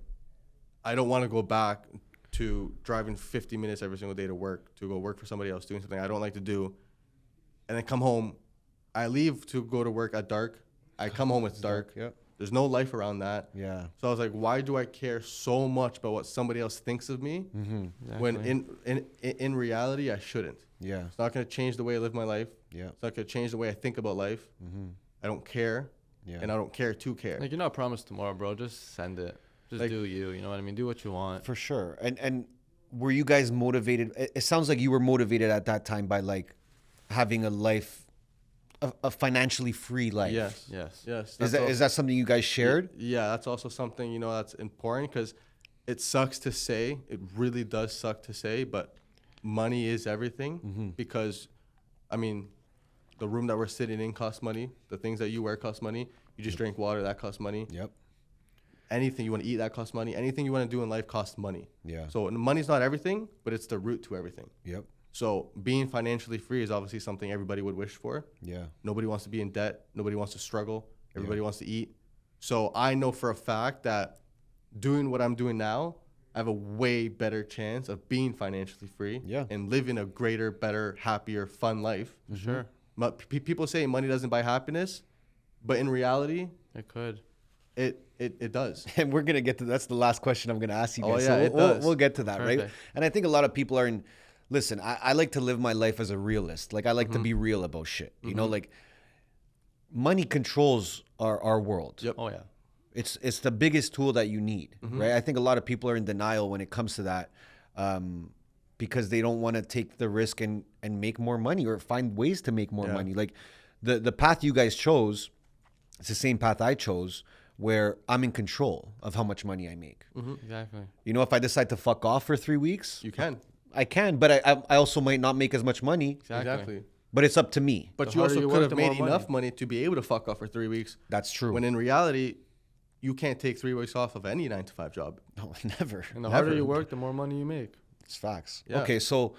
I don't want to go back to driving 50 minutes every single day to work, to go work for somebody else, doing something I don't like to do, and then come home. I leave to go to work at dark. I come home, it's dark. Yep. There's no life around that. Yeah. So I was like, why do I care so much about what somebody else thinks of me when in reality I shouldn't? Yeah. It's not going to change the way I live my life. Yeah. It's not going to change the way I think about life. I don't care. Yeah. And I don't care to care. Like, you're not promised tomorrow, bro. Just send it. Just Like- do you. You know what I mean? Do what you want. For sure. And were you guys motivated? It sounds like you were motivated at that time by like having a life, a financially free life. Yes. Yes. Yes. Is that something you guys shared? Yeah, that's also something, you know, that's important because it sucks to say. It really does suck to say, but money is everything because, I mean, the room that we're sitting in costs money. The things that you wear cost money. You just drink water, that costs money. Yep. Anything you want to eat, that costs money. Anything you want to do in life costs money. Yeah. So money's not everything, but it's the root to everything. Yep. So being financially free is obviously something everybody would wish for. Yeah. Nobody wants to be in debt. Nobody wants to struggle. Everybody wants to eat. So I know for a fact that doing what I'm doing now, I have a way better chance of being financially free Yeah. and living a greater, better, happier, fun life. Sure. But people say money doesn't buy happiness, but in reality, It could. it does. And we're gonna get to that's the last question I'm gonna ask you Oh, guys. yeah, so it we'll, does. we'll get to that, right? Perfect. And I think a lot of people are in. Listen, I like to live my life as a realist. Like I like to be real about shit. You know, like money controls our world. Yep. Oh, yeah. It's the biggest tool that you need, right? I think a lot of people are in denial when it comes to that, because they don't want to take the risk and make more money or find ways to make more Yeah. money. Like the path you guys chose, it's the same path I chose, where I'm in control of how much money I make. Exactly. You know, if I decide to fuck off for 3 weeks, You can. I can, but I also might not make as much money. Exactly. But it's up to me. But The you harder also you could work, have the made more enough money to be able to fuck off for 3 weeks. That's true. When in reality, you can't take 3 weeks off of any 9-to-5 job. No, never. And the Never. harder you work, the more money you make. It's facts. Yeah. Okay, so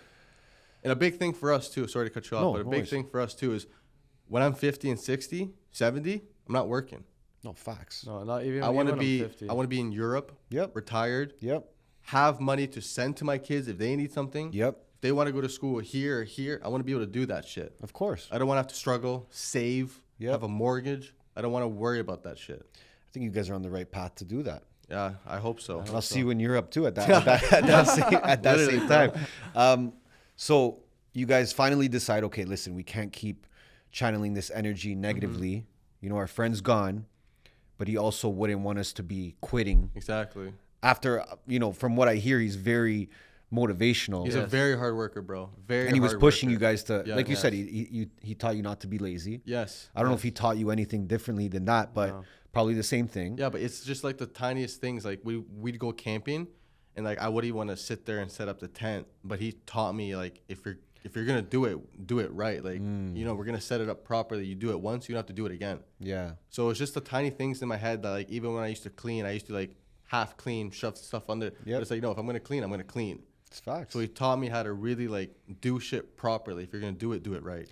And a big thing for us too, sorry to cut you off, No, but a no big worries. thing for us too is when I'm 50 and 60, 70, I'm not working. no facts. No, not even. I want to even be I'm 50. I want to be in Europe, Yep. retired, Yep. have money to send to my kids if they need something. Yep. If they want to go to school here or here, I want to be able to do that shit. Of course. I don't want to have to struggle, save, Yep. have a mortgage. I don't want to worry about that shit. I think you guys are on the right path to do that. Yeah, I hope so. And I'll see you in Europe too at that same time. So you guys finally decide, okay, listen, we can't keep channeling this energy negatively. You know, our friend's gone, but he also wouldn't want us to be quitting. Exactly. After, you know, from what I hear, he's very motivational. He's a very hard worker, bro. Very and he was hard pushing worker. you guys to, Yeah, like you yes. said, he taught you not to be lazy. Yes. I don't know if he taught you anything differently than that, but probably the same thing. Yeah, but it's just like the tiniest things. Like we'd go camping, and like I wouldn't want to sit there and set up the tent, but he taught me like if you're if you're gonna do it right. Like, you know, we're gonna set it up properly. You do it once, you don't have to do it again. Yeah. So it's just the tiny things in my head that, like, even when I used to clean, I used to like half clean, shove stuff under. Yep. But it's like, no, if I'm gonna clean, I'm gonna clean. It's facts. So he taught me how to really like do shit properly. If you're gonna do it right.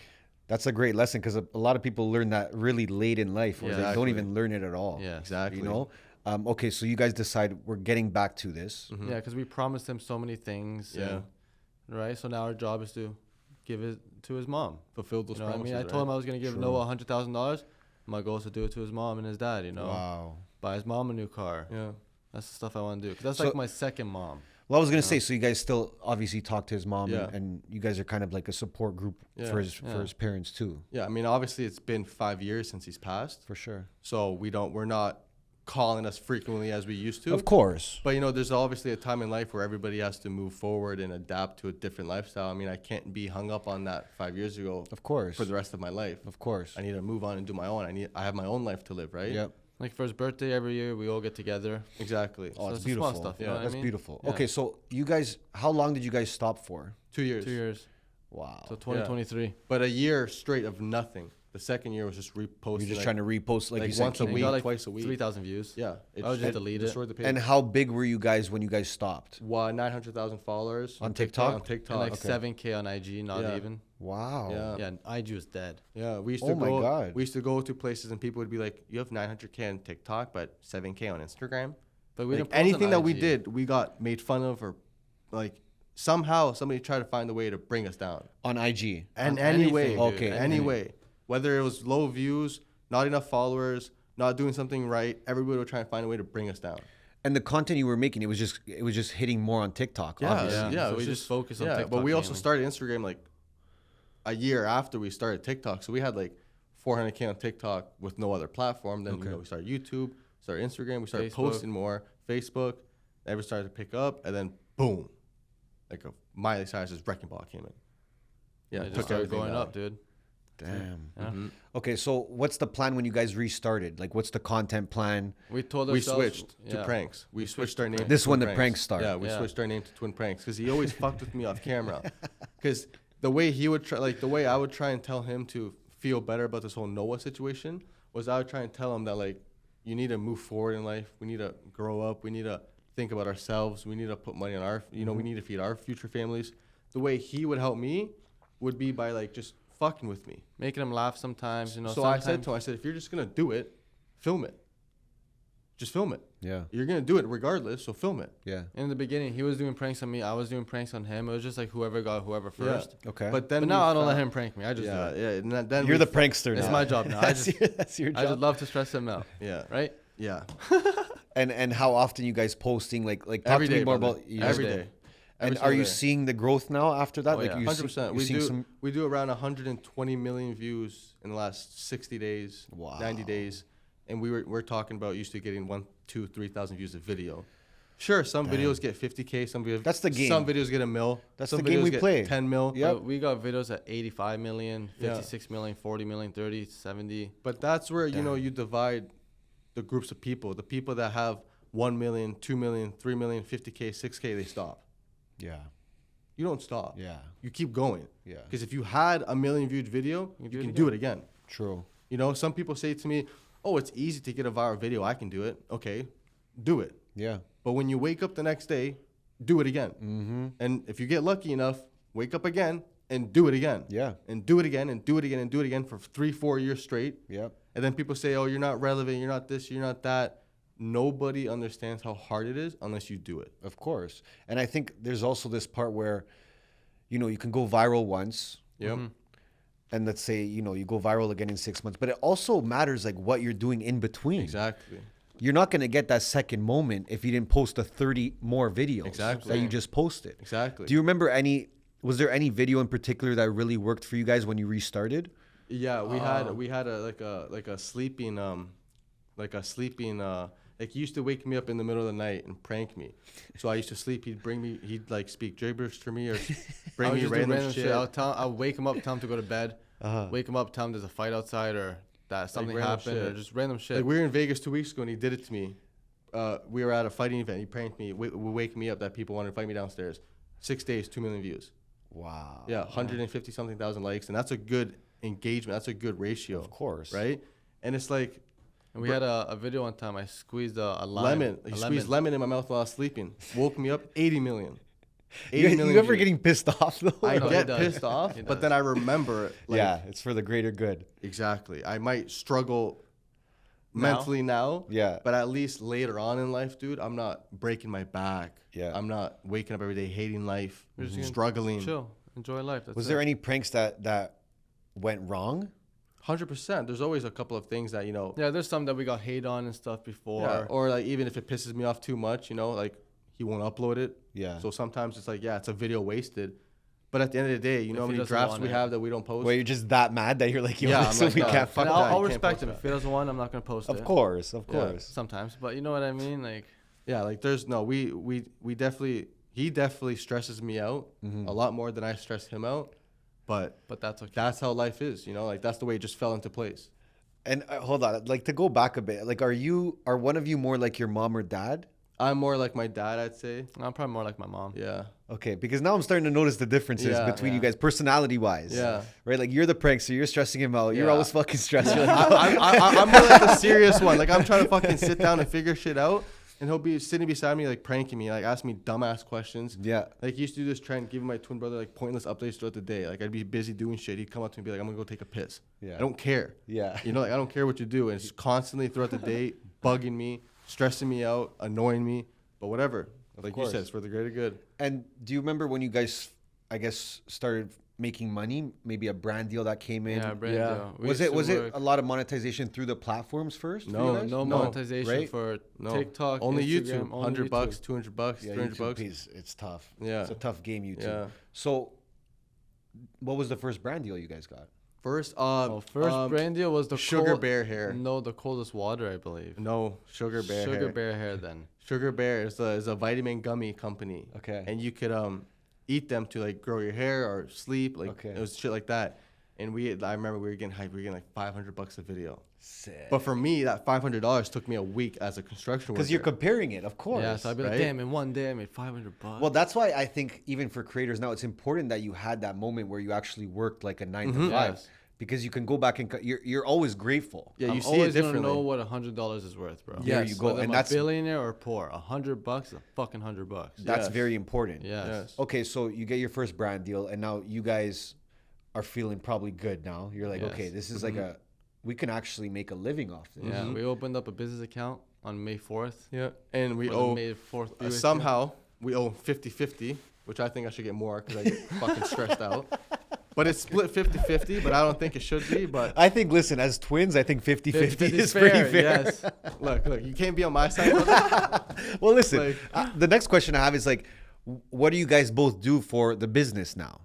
That's a great lesson because a lot of people learn that really late in life, or Yeah, they don't exactly. even learn it at all. Yeah. Exactly. You know. Okay, so you guys decide we're getting back to this. Yeah, because we promised him so many things. Yeah. Right. So now our job is to give it to his mom. Fulfilled those You know what I promises. mean? I told him I was gonna give Noah $100,000. My goal is to do it to his mom and his dad. You know, Wow. buy his mom a new car. Yeah. That's the stuff I want to do. Cause that's So- like my second mom. Well, I was gonna say, so you guys still obviously talk to his mom, Yeah. and you guys are kind of like a support group Yeah. for his parents too, Yeah. I mean, obviously, it's been 5 years since he's passed, for sure. so we're not calling us frequently as we used to. Of course. But, you know, there's obviously a time in life where everybody has to move forward and adapt to a different lifestyle. I mean, I can't be hung up on that 5 years ago Of course. for the rest of my life. Of course. I need to move on and do my own. I have my own life to live, right? Yep. Like for his birthday every year, we all get together. Exactly. Oh, So it's the small beautiful. stuff, you Yeah. know what I That's mean? beautiful. Yeah. Okay, so you guys, how long did you guys stop for? 2 years. 2 years. Wow. So 2023. But a year straight of nothing. The second year was just reposting. You're just trying to repost, like like you said, once a keep- We week, got like twice a week. 3,000 views. Yeah. I would just delete it. destroyed the page. And how big were you guys when you guys stopped? 900,000 followers On TikTok? On TikTok. And like Okay. 7K on IG, not Yeah. even. Wow. Yeah. Yeah, and IG was dead. Yeah, we used Oh to my go. God. We used to go to places and people would be like, "You have 900K on TikTok, but 7K on Instagram." But we Like, didn't post anything on that we IG. did, we got made fun of, or like somehow somebody tried to find a way to bring us down. On IG. And On anyway, anything, dude, Okay. anyway, whether it was low views, not enough followers, not doing something right, everybody would try and find a way to bring us down. And the content you were making, it was just hitting more on TikTok. obviously. Yeah, so it we was just focus on But TikTok we also mainly. started Instagram like a year after we started TikTok, so we had like 400K on TikTok with no other platform. Then you know, we started YouTube, started Instagram, we started Facebook. posting more, Facebook. Everything started to pick up, and then boom, like a Miley Cyrus's wrecking ball came in. Yeah, It it just took started everything going down. up, dude. Damn. Yeah. Okay, so what's the plan when you guys restarted? Like, what's the content plan? We told We ourselves. switched to yeah. pranks. We switched our to name. pranks. This to when Twin the pranks start. Yeah, we Yeah. switched our name to Twin Pranks because he always fucked with me off camera. Because the way he would try, like the way I would try and tell him to feel better about this whole Noah situation was I would try and tell him that like you need to move forward in life. We need to grow up. We need to think about ourselves. We need to put money on our, you know, we need to feed our future families. The way he would help me would be by like just fucking with me. Making him laugh sometimes, you know. So I said sometimes- to him, I said, if you're just gonna do it, film it. Just film it. Yeah. You're gonna do it regardless, so film it. Yeah. in the beginning, he was doing pranks on me. I was doing pranks on him. It was just like whoever got whoever Yeah. first. Okay. But then But we now I don't let found- him prank me. I just Yeah, do it. yeah. And then You're we the found- prankster now. It's my job now. That's your I job. just love to stress him out. Yeah. Right? Yeah. And how often you guys posting? Like talk Every to me day, more brother. about you Every guys- day. And Every are you single day. seeing the growth now after that? Oh, like yeah. you 100%. you We seeing do some. we do around 120 million views in the last 60 days, Wow. 90 days, and we're talking about used to getting 1, 2, 3,000 views a video. Sure, some videos get 50K, some videos. That's the game. Some videos get a mil. That's some the game videos we get play. 10 mil. Yep. But we got videos at 85 million, Yeah. 56 million, 40 million, 30, 70. But that's where you know you divide the groups of people. The people that have 1 million, 2 million, 3 million, 50K, 6K, they stop. Yeah. You don't stop. Yeah. You keep going. Yeah. Because if you had a million viewed video, you can do it again. True. You know, some people say to me, "Oh, it's easy to get a viral video. I can do it." Okay, do it. Yeah. But when you wake up the next day, do it again. Mm-hmm. And if you get lucky enough, wake up again and do it again. Yeah. And do it again and do it again and do it again for 3-4 years straight. Yep. And then people say, "Oh, you're not relevant. You're not this. You're not that." Nobody understands how hard it is unless you do it. Of course. And I think there's also this part where, you know, you can go viral once. Yep. And let's say, you know, you go viral again in 6 months. But it also matters like what you're doing in between. Exactly. You're not going to get that second moment if you didn't post a 30 more videos Exactly. that you just posted. Exactly. Do you remember was there any video in particular that really worked for you guys when you restarted? Yeah, we had a sleeping like he used to wake me up in the middle of the night and prank me. So I used to sleep. He'd like speak gibberish to me or bring I would me just do random shit. I'll wake him up, tell him to go to bed. Wake him up, tell him there's a fight outside or that something random happened or shit. just random shit. Like we were in Vegas 2 weeks ago and he did it to me. We were at a fighting event. He pranked me, waking me up that people wanted to fight me downstairs. 6 days, 2 million views. Wow. Yeah, 150 something thousand likes, and that's a good engagement. That's a good ratio. Of course. Right? And it's like And we had a video one time. I squeezed a lime. lemon. A You squeezed lemon in my mouth while I was sleeping. Woke me up. 80 million. 80 You million ever views. getting pissed off though? I No, he get does. pissed off, He but does. then I remember it. Like, Yeah, it's for the greater good. exactly. I might struggle Now? mentally now. Yeah. But at least later on in life, dude, I'm not breaking my back. Yeah. I'm not waking up every day hating life, We're just gonna struggling. Chill, enjoy life. That's Was it. there any pranks that went wrong? 100%. There's always a couple of things that, you know, Yeah, there's some that we got hate on and stuff before. yeah, or like even if it pisses me off too much, you know, like he won't upload it. Yeah. So sometimes it's like, yeah, it's a video wasted. But at the end of the day, you know how If he many doesn't drafts want we it. have that we don't post? Where you're just that mad that you're like, yo, Yeah, I'm listen, like, we no, can't fuck And that. I'll You can't respect post him. that. If he doesn't want, I'm not gonna post it. Of course, of Yeah. course. Sometimes, but you know what I mean. Like, Yeah, like there's no, we definitely, he definitely stresses me out a lot more than I stress him out. But that's okay. that's how life is, you know, like that's the way it just fell into place. And hold on, like to go back a bit, like are one of you more like your mom or dad? I'm more like my dad, I'd say. I'm probably more like my mom. Yeah. Okay, because now I'm starting to notice the differences Yeah, between you yeah. guys, personality wise. Yeah. Right, like you're the prankster, you're stressing him out. You're Yeah. always fucking stressed. You're like, I'm more like the serious one. Like I'm trying to fucking sit down and figure shit out. And he'll be sitting beside me, like pranking me, like ask me dumbass questions. yeah. Like he used to do this trend, giving my twin brother like pointless updates throughout the day. Like I'd be busy doing shit. He'd come up to me and be like, I'm gonna go take a piss. Yeah. I don't care. Yeah. You know, like I don't care what you do. And it's constantly throughout the day bugging me, stressing me out, annoying me. But whatever. Like you course. said, it's for the greater good. And do you remember when you guys, I guess, started making money? Maybe a brand deal that came in. Yeah, brand Yeah. deal. We Was used it to work- a lot of monetization through the platforms first? for No, you guys? no monetization right? for No. TikTok, Only Instagram, YouTube. only 100 bucks, YouTube. 200 bucks, Yeah, 300 YouTube bucks. pays, it's tough. Yeah. It's a tough game, YouTube. Yeah. So, what was the first brand deal you guys got? First, First brand deal was the Sugar cold- Bear hair. No, the coldest water, I believe. No, Sugar Bear Sugar hair. Bear hair. Then Sugar Bear is a vitamin gummy company. Okay. And you could eat them to like grow your hair or sleep. Like Okay. it was shit like that. And I remember we were getting hyped. We were getting like $500 a video. Sick. But for me, that $500 took me a week as a construction worker. Because you're comparing it, of course. yeah, so I'd be like, right? damn, in one day I made $500. Well, that's why I think even for creators now, it's important that you had that moment where you actually worked like a 9 to 5, Yes. because you can go back and you're always grateful. Yeah, you I'm see it always gonna differently. know what $100 is worth, bro. There you go, Whether and I'm that's- a billionaire or poor, $100 is a fucking $100. That's Yes. very important. Yes. Okay, so you get your first brand deal, and now you guys are feeling probably good now. You're like, Yes. okay, this is like we can actually make a living off this. Yeah, we opened up a business account on May 4th. Yeah. And we for the owe May 4th viewing somehow we owe 50-50, which I think I should get more because I get fucking stressed out. But it's split 50-50, but I don't think it should be. But I think, listen, as twins, I think 50-50 50 is pretty fair. Yes. look, you can't be on my side. Brother. Well, listen, Like- the next question I have is like, what do you guys both do for the business now?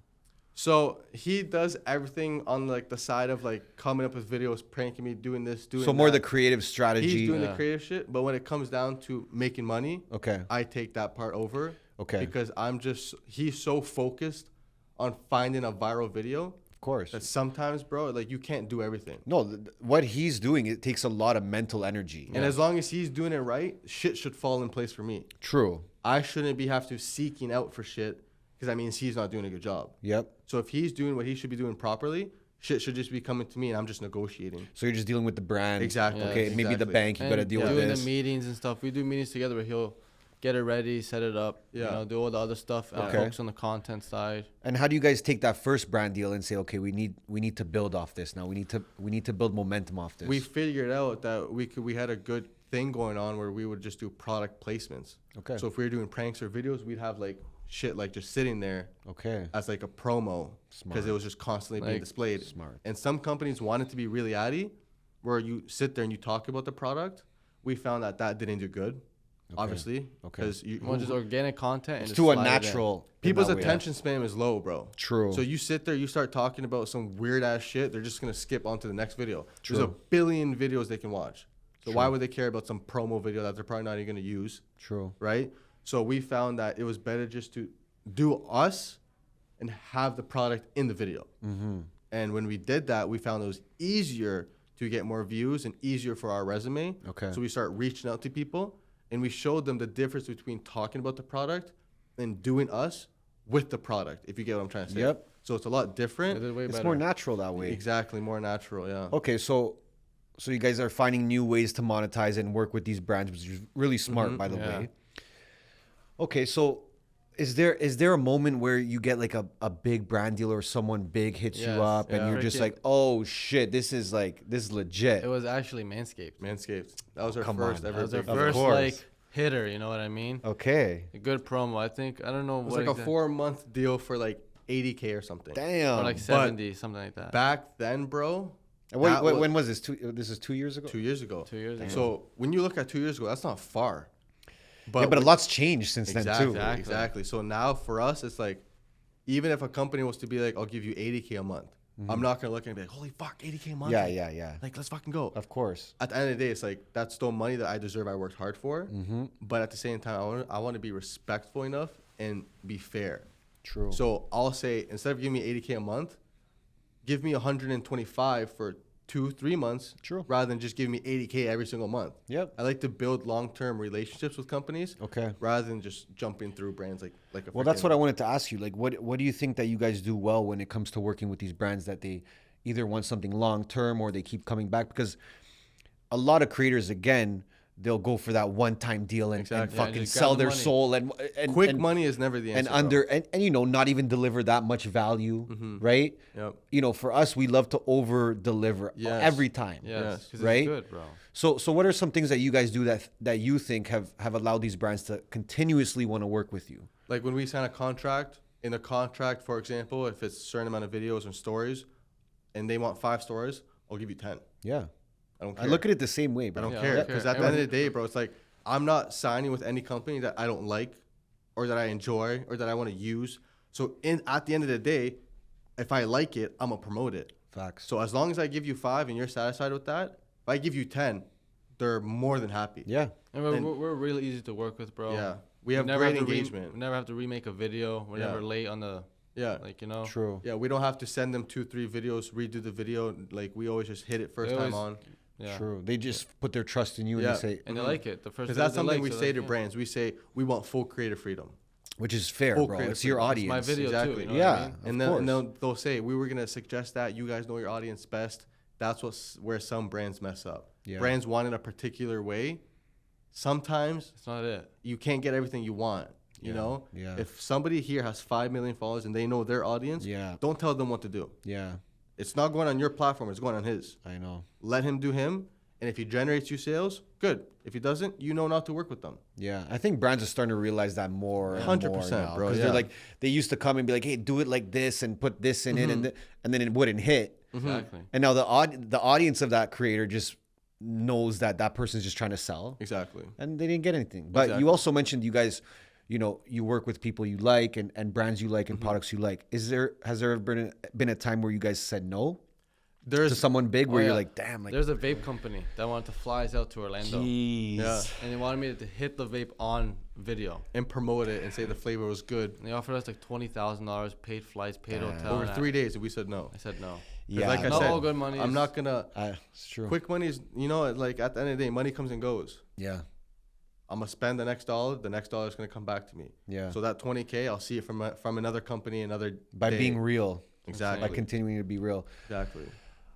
So he does everything on like the side of like coming up with videos, pranking me, doing this, doing So more the that. creative strategy. He's doing the Yeah. creative shit, but when it comes down to making money, Okay. I take that part over. Okay. Because he's so focused on finding a viral video Of course. that sometimes, bro, like you can't do everything. No, what he's doing, it takes a lot of mental energy. And as long as he's doing it right, shit should fall in place for me. True. I shouldn't be have to seeking out for shit because that means he's not doing a good job. Yep. So if he's doing what he should be doing properly, shit should just be coming to me and I'm just negotiating. So you're just dealing with the brand. Exactly. Okay, Yes, maybe the exactly. bank, you got to And deal with doing this. the meetings and stuff. We do meetings together where he'll get it ready, set it up, Yeah. do all the other stuff, and Okay. focus on the content side. And how do you guys take that first brand deal and say, okay, we need to build off this now. We need to build momentum off this. We figured out that we had a good thing going on where we would just do product placements. Okay. So if we were doing pranks or videos, we'd have like shit like just sitting there Okay. as like a promo because it was just constantly being Like, displayed. smart. And some companies want it to be really addy, where you sit there and you talk about the product. We found that didn't do good, obviously, Okay. because You want just organic content and It's just too slide it in. unnatural. in people's that way. attention span is low, bro. True. So you sit there, you start talking about some weird ass shit, they're just gonna skip on to the next video. True. There's a billion videos they can watch. So why would they care about some promo video that they're probably not even gonna use, True. right? So we found that it was better just to do us and have the product in the video. Mm-hmm. And when we did that, we found it was easier to get more views and easier for our resume. Okay. So we start reaching out to people and we showed them the difference between talking about the product and doing us with the product, if you get what I'm trying to say. Yep. So it's a lot different. They did way It's better. more natural that way. Exactly, more natural, yeah. Okay, so you guys are finding new ways to monetize and work with these brands, which is really smart, by the Yeah. way. Okay, so is there a moment where you get like a big brand deal or someone big hits Yes, you up and yeah. you're just Freaking- like, oh shit, this is legit. It was actually Manscaped. Manscaped. That was our Come first on. ever That was our big Of deal. first course. like hitter. You know what I mean? Okay. A good promo. I think I don't know It was what like a 4-month deal for like 80K or something. Damn. or like 70, something like that. Back then, bro. And wait, that wait, was when was this? This is 2 years ago? 2 years ago. 2 years ago. So when you look at 2 years ago, that's not far. Yeah, but a when- lot's changed since then Exactly, too. exactly. So now for us, it's like, even if a company was to be like, I'll give you 80K a month, I'm not gonna look and be like, holy fuck, 80K a month. Yeah, yeah, yeah. Like, let's fucking go. Of course. At the end of the day, it's like, that's still money that I deserve. I worked hard for. But at the same time, I want to be respectful enough and be fair. True. So I'll say, instead of giving me 80K a month, give me 125 for 2-3 months. True. Rather than just giving me 80K every single month. Yep. I like to build long-term relationships with companies. Okay. Rather than just jumping through brands like a. Well, that's freaking- what I wanted to ask you. Like, what do you think that you guys do well when it comes to working with these brands that they either want something long term or they keep coming back? Because a lot of creators, again, they'll go for that one-time deal and Exactly. Yeah, fucking just grab sell the their money. soul and Quick and, money is never the answer. and bro. under and not even deliver that much value, right? Yep. For us, we love to over deliver Yes. every time. Yes, because Right? it's good, bro. So what are some things that you guys do that you think have allowed these brands to continuously want to work with you? Like when we sign a contract, in a contract, for example, if it's a certain amount of videos and stories, and they want 5 stories, I'll give you 10. Yeah. I don't care. I look at it the same way, I bro. don't Yeah, I care don't because care. at the end of the day, bro, it's like I'm not signing with any company that I don't like, or that I enjoy, or that I want to use. So at the end of the day, if I like it, I'm gonna promote it. Facts. So as long as I give you 5 and you're satisfied with that, if I give you 10, they're more than happy. Yeah. And we're really easy to work with, bro. Yeah. We have never great have to engagement. we never have to remake a video. We're Yeah. never late on the Yeah. True. Yeah, we don't have to send them 2-3 videos, redo the video. Like we always just hit it first They time always- on. Yeah. True. They just put their trust in you and Yeah. they say, And they like it. The first Because video that's they something like, we so say they're to like, brands. We say we want full creative freedom. which is fair, Full bro. creative It's your freedom. audience. It's my video Exactly. too. You know Yeah. What I mean? And then they'll say we were gonna suggest that. You guys know your audience best. That's where some brands mess up. Yeah. Brands want it a particular way. Sometimes It's not it. you can't get everything you want. You know. Yeah. If somebody here has 5 million followers and they know their audience, Yeah. don't tell them what to do. Yeah. It's not going on your platform. It's going on his. I know. Let him do him. And if he generates you sales, good. If he doesn't, you know not to work with them. Yeah. I think brands are starting to realize that more and 100%, more now. bro, Because yeah. they're like, they used to come and be like, hey, do it like this and put this in it. And then it wouldn't hit. Exactly. And now the audience of that creator just knows that person's just trying to sell. Exactly. And they didn't get anything. But Exactly. you also mentioned you guys, you work with people you like and brands you like and products you like. Has there ever been a time where you guys said no to There's someone big where Oh, you're yeah. like, damn, like, There's a vape company that wanted to fly us out to Orlando. jeez. Yeah. And they wanted me to hit the vape on video. and promote it and say the flavor was good. And they offered us like $20,000, paid flights, paid hotel. Over and 3 days, and we said no. I said no. 'Cause Yeah. like I Not said, all good money I'm is- not gonna. It's true. Quick money is, like at the end of the day, money comes and goes. Yeah. I'm gonna spend the next dollar. The next dollar is gonna come back to me. Yeah. So that 20K, I'll see it from another company, another By day. being real. Exactly. By continuing to be real. Exactly.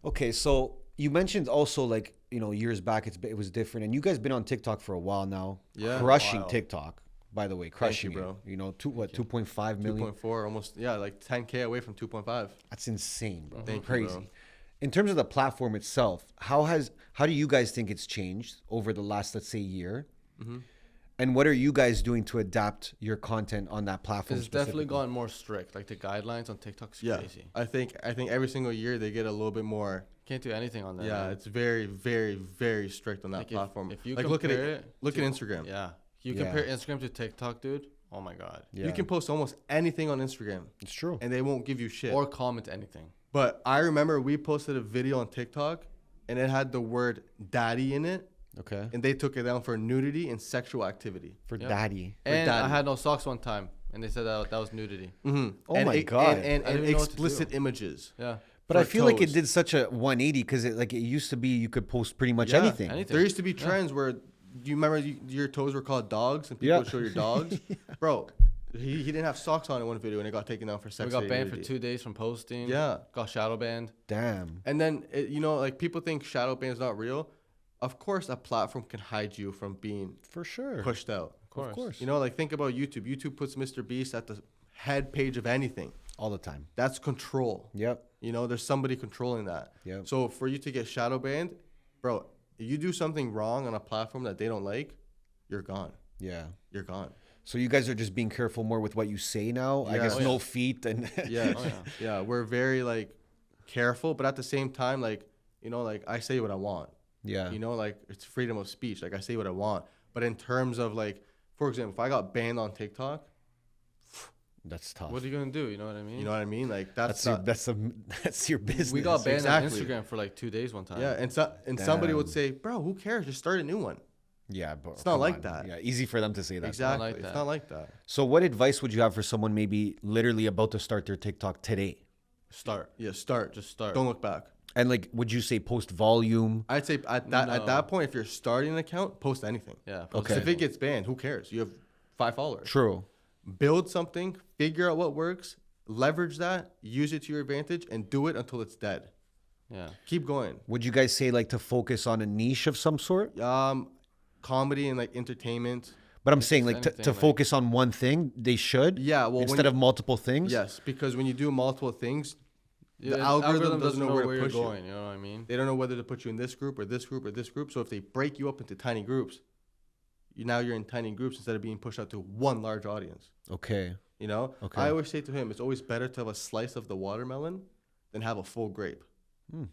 Okay, so you mentioned also like, years back it was different. And you guys been on TikTok for a while now. Yeah. Crushing Wow. TikTok, by the way. Crushing you, bro. it. 2.5 million? 2.4, almost, like 10K away from 2.5. That's insane, bro. Thank you, Crazy. bro. In terms of the platform itself, how do you guys think it's changed over the last, let's say, year? Mm-hmm. And what are you guys doing to adapt your content on that platform? It's definitely specifically? gotten more strict. Like the guidelines on TikTok's Yeah. crazy. I think every single year they get a little bit more. Can't do anything on that. Yeah, man. it's very, very, very strict on that Like, platform. if you like look at compare it. it Look to- at Instagram. Yeah. You Yeah. compare Instagram to TikTok, dude. Oh my god. Yeah. You can post almost anything on Instagram, It's true. and they won't give you shit. Or comment anything. But I remember we posted a video on TikTok, and it had the word "daddy" in it, Okay. and they took it down for nudity and sexual activity. For Yep. daddy. And I daddy. had no socks one time, and they said that was nudity. Mm-hmm. Oh my God. And I didn't even know what to explicit do. images. Yeah. But I for feel like it toes. did such a 180 because it used to be you could post pretty much Yeah, anything. anything. There used to be trends where you remember your toes were called dogs, and people Yeah. would show your dogs. Bro, He didn't have socks on in one video and it got taken down for We sexual got banned for nudity. 2 days from posting. Yeah. Got shadow banned. Damn. And then, you know, like people think shadow ban is not real. Of course, a platform can hide you from being For sure. pushed out. Of course. You know, like think about YouTube. YouTube puts Mr. Beast at the head page of anything. All the time. That's control. Yep. You know, there's somebody controlling that. Yep. So for you to get shadow banned, bro, if you do something wrong on a platform that they don't like, you're gone. Yeah. You're gone. So you guys are just being careful more with what you say now. I Yeah. guess Oh, no yeah. feet and Yeah. Oh, yeah. Yeah. We're very like careful, but at the same time, like, you know, like I say what I want. yeah. You know, like it's freedom of speech. Like I say what I want. But in terms of like, for example, if I got banned on TikTok, That's tough. What are you gonna do? You know what I mean? you know what I mean? Like that's that's that's your business. we got banned Exactly. on Instagram for like 2 days one time. yeah. And somebody would Damn. say, bro, who cares? Just start a new one. Yeah, but It's not come like on. that. Yeah, easy for them to say that. Exactly. like It's that. not like that. So what advice would you have for someone maybe literally about to start their TikTok today? Start. Yeah. Start. Just start. Don't look back. And like, would you say post volume? I'd say at that No. point, if you're starting an account, post anything. Yeah. Okay. post If it. it gets banned, who cares? You have 5 followers. True. Build something, figure out what works, leverage that, use it to your advantage, and do it until it's dead. Yeah. Keep going. Would you guys say like to focus on a niche of some sort? Comedy and like entertainment. But I'm saying like anything, to like- focus on one thing, they should. Yeah, well, when instead you- of multiple things. Yes, because when you do multiple things, Yeah, the algorithm doesn't know where to you're push you. going. You know what I mean? They don't know whether to put you in this group or this group or this group. So if they break you up into tiny groups, now you're in tiny groups instead of being pushed out to one large audience. Okay. You know, Okay. I always say to him, it's always better to have a slice of the watermelon than have a full grape. Hmm.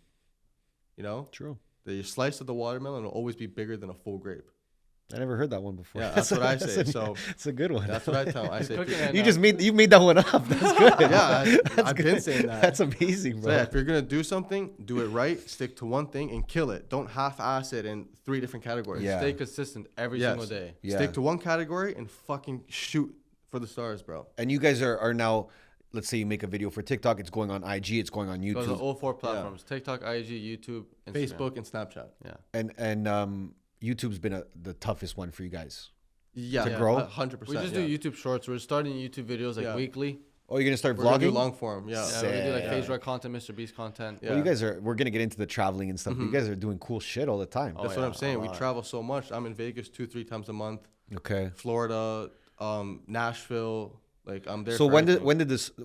You know, True. the slice of the watermelon will always be bigger than a full grape. I never heard that one before. Yeah, that's what I say. a, So it's a good one. that's what I tell him. I say, cooking yeah, it you now. just made that one up. That's good. I've been saying that. That's amazing, So bro. yeah, if you're gonna do something, do it right. Stick to one thing and kill it. Don't half-ass it in 3 different categories. Yeah. Stay consistent every Yes. single day. Yeah. Stick to one category and fucking shoot for the stars, bro. And you guys are now, let's say you make a video for TikTok, it's going on IG, it's going on Those are YouTube, all 4 platforms: TikTok, IG, YouTube, Instagram. Facebook and Snapchat. Yeah. and YouTube's been the toughest one for you guys. Yeah, To grow? 100%. We just do YouTube Shorts. We're starting YouTube videos like Yeah. weekly. Oh, you're gonna start We're gonna do vlogging? long form. Yeah. Yeah, we're gonna do like Sick. phase right content, Mr. Beast content. Yeah. Well, you guys we're gonna get into the traveling and stuff. But you guys are doing cool shit all the time. Oh, That's what yeah, I'm saying. a We lot. travel so much. I'm in Vegas 2-3 times a month. Okay. Florida, Nashville. Like I'm there. So for everything.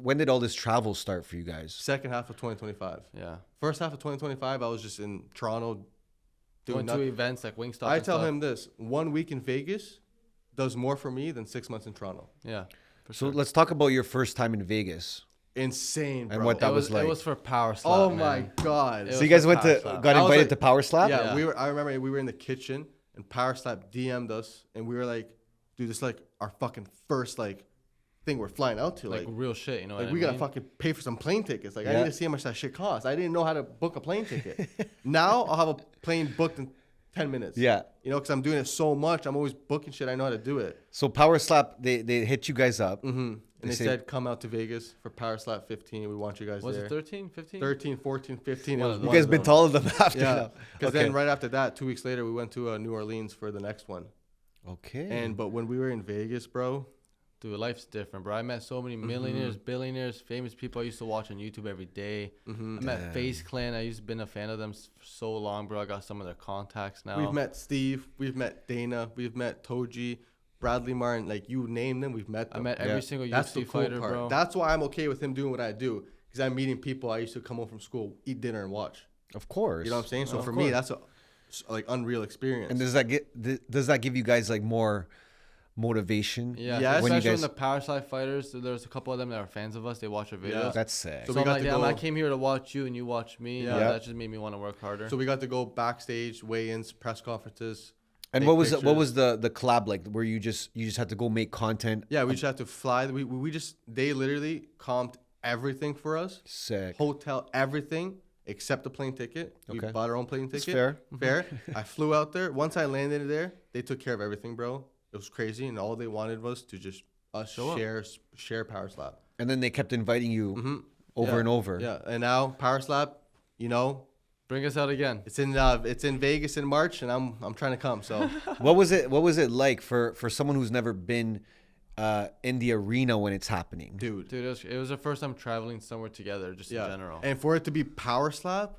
when did all this travel start for you guys? Second half of 2025. Yeah. First half of 2025, I was just in Toronto doing Going to nothing. events like Wingstop. I and tell stuff. him this: 1 week in Vegas does more for me than 6 months in Toronto. Yeah. For So sure. let's talk about your first time in Vegas. Insane, bro. And what that was like. It was for Power Slap. Oh man. my god. It So was you guys for went Power to Slap. got I was invited like- to Power Slap? Yeah, Yeah. I remember we were in the kitchen and Power Slap DM'd us and we were like, dude, this is like our fucking first like thing we're flying out to. Like Like, real shit, you know. like what we I gotta mean? fucking pay for some plane tickets. Like I Yeah. need to see how much that shit costs. I didn't know how to book a plane ticket. Now I'll have a plane booked in 10 minutes. Yeah. You know, because I'm doing it so much. I'm always booking shit. I know how to do it. So Power Slap, they hit you guys up. And they say- said, come out to Vegas for Power Slap 15. We want you guys Was there. it 13, 15? 13, 14, 15. It One was of You one guys of been them. taller than after Yeah. now. Because Okay. then right after that, 2 weeks later, we went to New Orleans for the next one. Okay. But when we were in Vegas, bro, Dude, life's different, bro. I met so many millionaires, billionaires, famous people I used to watch on YouTube every day. I met Face Clan. I used to been a fan of them for so long, bro. I got some of their contacts now. we've met Steve, we've met Dana, we've met Toji, Bradley Martin. Like you name them, we've met I them. met every single That's UFC the cool fighter, part. bro. That's why I'm okay with him doing what I do because I'm meeting people I used to come home from school, eat dinner, and watch. Of course. You know what I'm saying? So Of for me, course. that's a like unreal experience. And does that give you guys like more motivation? Yeah, Yes. When you especially when guys- the Power Slide fighters, there's a couple of them that are fans of us. They watch our videos. That's sick. So So we I'm got like, to damn, go- I came here to watch you and you watch me. Yeah. Yeah. That just made me want to work harder. So we got to go backstage, weigh-ins, press conferences. And take what was pictures. the collab like? Where you just had to go make content? Yeah, we just had to fly. They literally comped everything for us. Sick. Hotel, everything except the plane ticket. We Okay. bought our own plane ticket. fair. Fair. I flew out there. Once I landed there, they took care of everything, bro. It was crazy, and all they wanted was to just us Show up. share Power Slap. And then they kept inviting you over Yeah. and over. Yeah, and now Power Slap, you know, Bring us out again. it's in Vegas in March, and I'm trying to come. So What was it like for someone who's never been in the arena when it's happening. Dude. It was the first time traveling somewhere together, just in general. And for it to be power slap,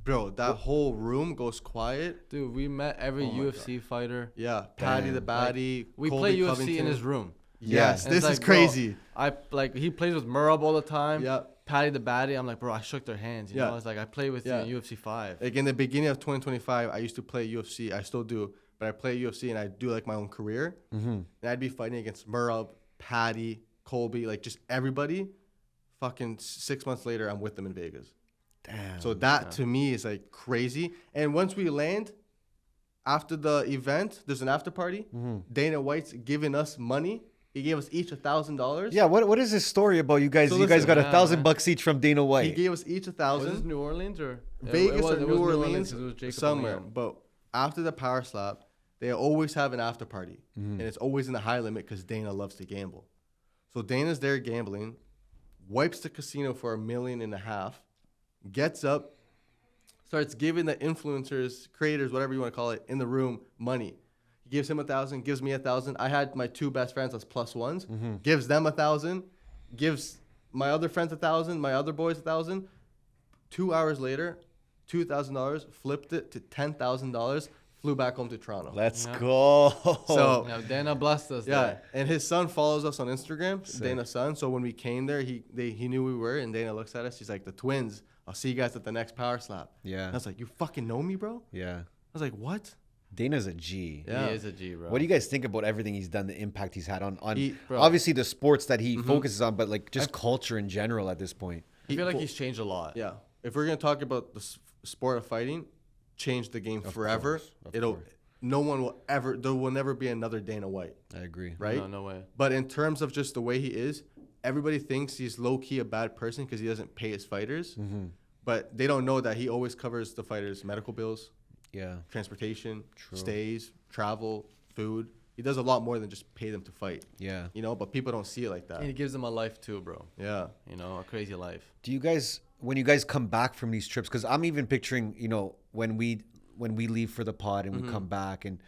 bro, that whole room goes quiet. Dude, we met every UFC fighter. Yeah, Patty the Baddie. We Colby play UFC Covington. in his room. Yes, And this it's is like, bro, crazy. He plays with Murab all the time. Yeah. Patty the Baddie. I'm like, bro, I shook their hands. You know, it's like I play with you in UFC 5. Like in the beginning of 2025, I used to play UFC. I still do, but I play UFC and I do like my own career. And I'd be fighting against Murab, Patty, Colby, like just everybody. Fucking 6 months later, I'm with them in Vegas. Damn. So that to me is like crazy. And once we land, after the event, there's an after party. Dana White's giving us money. He gave us each $1,000. Yeah, what is this story about you guys? So you guys listen, got $1,000 each from Dana He White. gave us each Was this $1,000. New Orleans or Vegas or it was New Orleans, 'cause it was Jacob somewhere. O'Neill. But after the power slap, they always have an after party, and it's always in the high limit because Dana loves to gamble. So Dana's there gambling, wipes the casino for $1.5 million, gets up, starts giving the influencers, creators, whatever you want to call it, in the room money. He gives him 1,000, gives me 1,000. I had my two best friends as plus ones, gives them 1,000, gives my other friends 1,000, my other boys 1,000. 2 hours later, $2,000, flipped it to $10,000, flew back home to Toronto. Let's go. So Yeah, Dana blessed us. yeah, there. and his son follows us on Instagram, Dana's son. So when we came there, he knew we were, and Dana looks at us. He's like, "The twins. I'll see you guys at the next power slap." Yeah. And I was like, "You fucking know me, bro?" Yeah. I was like, "What?" Dana's a G. Yeah. He is a G, bro. What do you guys think about everything he's done, the impact he's had on Bro. obviously the sports that he focuses on, but like just culture in general at this point? I feel like he's changed a lot. Yeah. If we're gonna talk about the sport of fighting, change the game forever. No one will ever. There will never be another Dana White, I agree. right? No way. But in terms of just the way he is, everybody thinks he's low key a bad person because he doesn't pay his fighters. But they don't know that he always covers the fighters' medical bills, Yeah. transportation, stays, travel, food. He does a lot more than just pay them to fight. Yeah. You know, but people don't see it like And he that. gives them a life too, bro. Yeah. You know, a crazy life. Do you guys, when you guys come back from these trips, because I'm even picturing, you know, when we leave for the pod and we come back and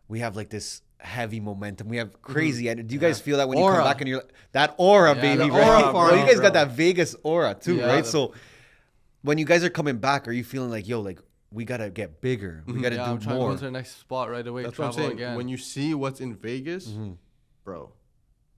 we have like this heavy momentum, we have crazy. And do you guys feel that when you Aura. come back and you're that aura, Yeah, baby? the Right? aura, Well, you bro, guys got bro. that Vegas aura too, Yeah, right? the- So when you guys are coming back, are you feeling like, yo, like we gotta get bigger, we gotta Yeah, I'm do trying to more? go to the next spot right away. That's what I'm travel saying. again. When you see what's in Vegas, bro,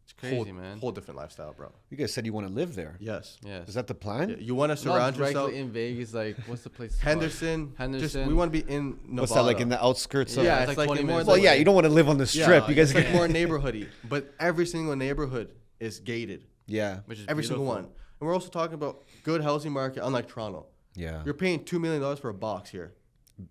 it's crazy, man. Whole different lifestyle, bro. You guys said you want to live there. Yes. Yes. Is that the plan? Yeah, you want to Not surround directly yourself. in Vegas. Like, what's the place? called? Henderson. Henderson. Just, we want to be in Nevada. What's that like in the outskirts of? Yeah, it's it's like like 20 in more minutes Well, like- yeah, you don't want to live on the strip. Yeah, you guys it's like more neighborhoody, but every single neighborhood is gated. yeah, Which is Every single beautiful. one. And we're also talking about good housing market, unlike Toronto. yeah, You're paying $2 million for a box here.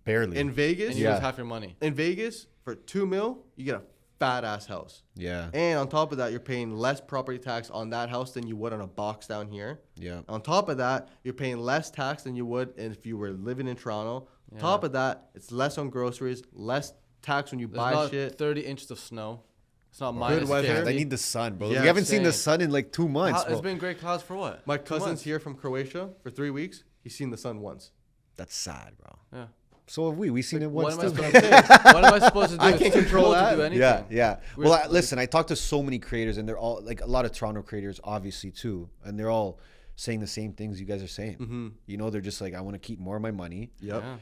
barely. In Vegas, And you Yeah. lose half your money. in Vegas, for $2 million, you get a fat ass house. yeah, And on top of that, you're paying less property tax on that house than you would on a box down here. yeah. On top of that, you're paying less tax than you would if you were living in Toronto. On top of that, it's less on groceries, less tax when you There's buy not shit. 30 inches of snow. It's not minus weather. 50. God, I need the sun, bro. Yeah, we haven't seen the same. sun in like 2 months. It's bro. been great clouds for what? My 2 cousin's months. here from Croatia for 3 weeks. He's seen the sun once. That's sad, bro. Yeah. So have we. We seen it What once am, I too. supposed to do? What am I supposed to do? I It's can't too control cold that. to do anything. Yeah, yeah. We're- Well, listen, I talked to so many creators, and they're all like a lot of Toronto creators, obviously too, and they're all saying the same things you guys are saying. You know, they're just like, I want to keep more of my money. Yep. Yeah.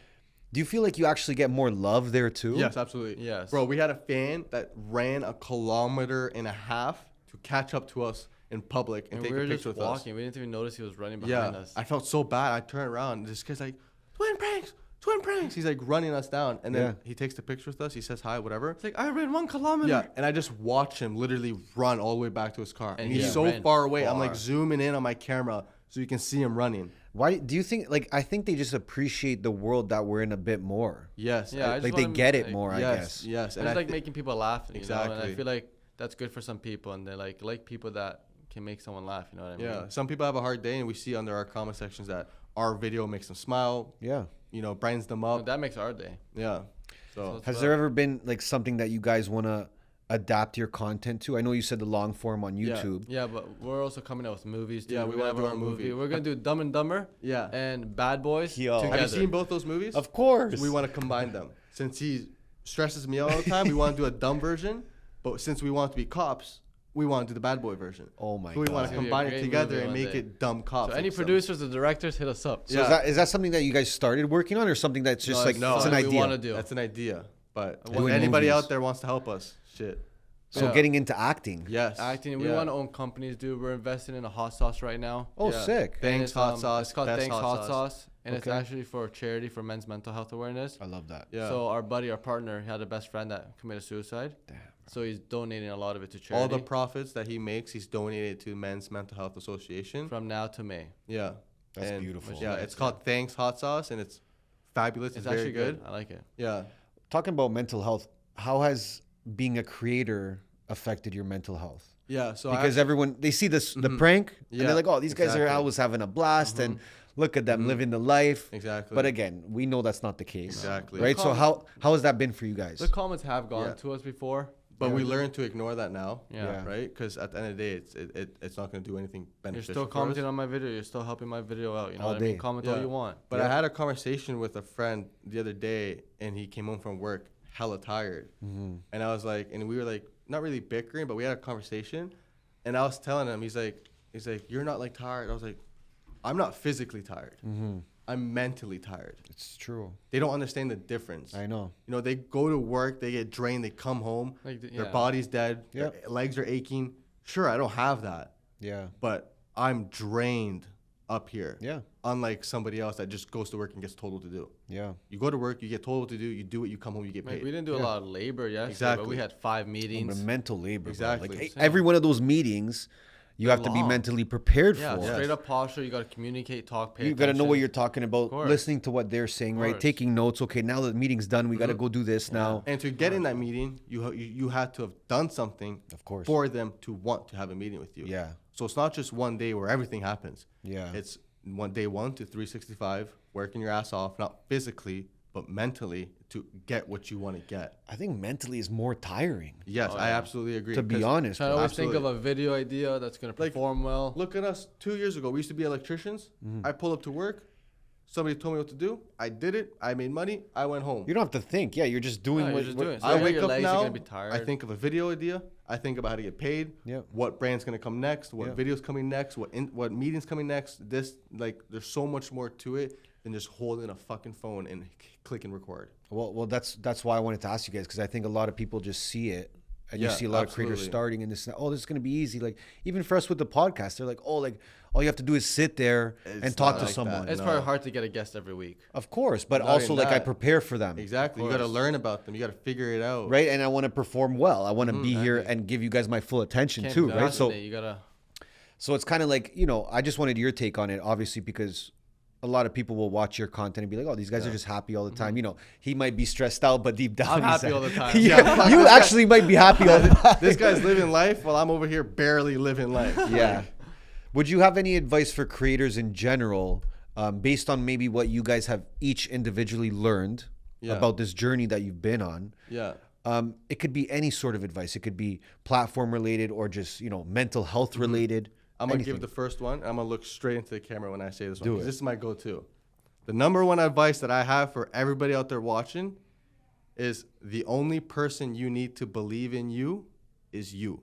Do you feel like you actually get more love there too? Yes, absolutely. Yes. Bro, we had a fan that ran 1.5 kilometers to catch up to us in public and And take we were a just picture with walking. We didn't even notice he was running us. behind Yeah. us. I felt so bad. I turned around and this guy's like, twin pranks. He's like running us down. And then Yeah. he takes the picture with us. He says hi, whatever. It's like, I ran 1 kilometer. Yeah, and I just watch him literally run all the way back to his car. And And he's he so ran far away. I'm like far. zooming in on my camera so you can see him running. Why do you think? Like, I think they just appreciate the world that we're in a bit more. Yes. Yeah, I just Like they wanna, get it like, more, I yes. guess. Yes. I And just I like making people laugh. You know? And Exactly. I feel like that's good for some people. And they like people that can make someone laugh. You know what I mean? yeah, some people have a hard day, and we see under our comment sections that our video makes them smile, Yeah. brightens them Well, up. that makes our day. Yeah. So it's Has about- there ever been like something that you guys want to adapt your content to? I know you said the long form on Yeah. YouTube. Yeah, but we're also coming out with movies. Too. Yeah, we're we wanna gonna do have our movie. We're gonna do Dumb and Dumber. Yeah. And Bad Boys. Yo. Together. have you seen both those movies? Of course. We want to combine them. Since he stresses me out all the time, we want to do a dumb version. But since we want to be cops, we want to do the bad boy version. Oh my So we want God. to It's gonna be a combine it great together movie and one make day. it dumb cops. So any like some- producers or directors, hit us up. So Yeah. is that something that you guys started working on, or something that's just No, like it's it's an something we idea? wanna do. That's an idea. But if Doing anybody movies. out there wants to help us, shit. So Yeah. getting into acting. Yes. Acting. We Yeah. want to own companies, dude. We're investing in a hot sauce right now. Oh, Yeah. sick. And Thanks it's, hot sauce. It's called best Thanks Hot Sauce, and it's Okay. actually for charity for men's mental health awareness. I love that. Yeah. So our buddy, our partner, he had a best friend that committed suicide. Damn. So he's donating a lot of it to all charity the profits that he makes, he's donated to Men's Mental Health Association. from now to May. Yeah. That's And, beautiful. Yeah, Nice, it's called Thanks Hot Sauce, and it's fabulous. It's very actually good. I like it. Yeah. Talking about mental health, how has being a creator affected your mental health? Yeah. So Because everyone, they see this the prank and Yeah, they're like, oh, these guys are exactly. always having a blast and look at them living the life. Exactly. But again, we know that's not the case. Exactly. Right? So how has that been for you guys? The comments have gone Yeah. to us before. But we learn to ignore that now. Yeah. Right? Because at the end of the day, it's not going to do anything You're beneficial. still for us. commenting on my video. You're still helping my video out. You know All what I mean? day. Comment Yeah. all you want. But Yeah. I had a conversation with a friend the other day, and he came home from work hella tired. And I was like, and we were like, not really bickering, but we had a conversation. And I was telling him, he's like, you're not like tired. I was like, I'm not physically tired. I'm mentally tired. It's true. They don't understand the difference. I know. You know, they go to work, they get drained, they come home, Like, their yeah. body's dead, Yep. their legs are aching. Sure, I don't have that, Yeah. but I'm drained up here. Yeah. Unlike somebody else that just goes to work and gets told what to do. Yeah. You go to work, you get told what to do, you do it, you come home, you get Like, paid. we didn't do a lot of labor yesterday, but Exactly. we had 5 The meetings. mental labor. Exactly. Bro. Like, Same. every one of those meetings, you have to be long. mentally prepared Yeah, for. straight up posture. You got to communicate, talk, pay You got to know what attention. you're talking about, course. listening to what they're saying, right? course. Taking notes. Okay, now the meeting's done. We got to go do this now. And to get in that meeting, you had to have done something Of course. for them to want to have a meeting with you. Yeah. So it's not just one day where everything happens. Yeah. It's day 1 to 365, working your ass off, not physically, but mentally to get what you want to get. I think mentally is more tiring. Yes, I yeah. absolutely agree. To be 'Cause honest, So I bro. always think of Absolutely. a video idea that's going to Like, perform well. Look at us 2 years ago. We used to be electricians. I pulled up to work. Somebody told me what to do. I did it. I made money. I went home. You don't have to think. Yeah, you're just doing No, you're what. just what- doing it. So I yeah, wake your up legs are now. gonna be tired. I think of a video idea. I think about how to get paid. Yep. What brand's gonna come next? What Yep. videos coming next? What meetings coming next? This there's so much more to it than just holding a fucking phone and click and record. Well, that's why I wanted to ask you guys, because I think a lot of people just see it, and you Yeah, see a lot of creators absolutely. starting and this. Oh, this is gonna be easy. Like even for us with the podcast, they're like, oh, like all you have to do is sit there and It's talk not to like someone. that. it's No. probably hard to get a guest every week. Of course, but Not also even like I that. prepare for them. Exactly. You got to course. learn about them. You got to figure it out. Right, and I want to perform well. I want to be here and give you guys my full attention Can't too, right? So, procrastinate. You gotta. so it's kind of like, you know, I just wanted your take on it, obviously, because a lot of people will watch your content and be like, "Oh, these guys are just happy all the time." You know, he might be stressed out, but deep down, I'm he's happy all the time. Yeah, you actually might be happy all the time. This guy's living life while I'm over here barely living life. Yeah. Would you have any advice for creators in general, based on maybe what you guys have each individually learned Yeah. about this journey that you've been on? Yeah. It could be any sort of advice. It could be platform related or just, you know, mental health related. I'm going to anything. give the first one. I'm going to look straight into the camera when I say this one. Do 'cause it. This is my go-to. The number one advice that I have for everybody out there watching is the only person you need to believe in you is you.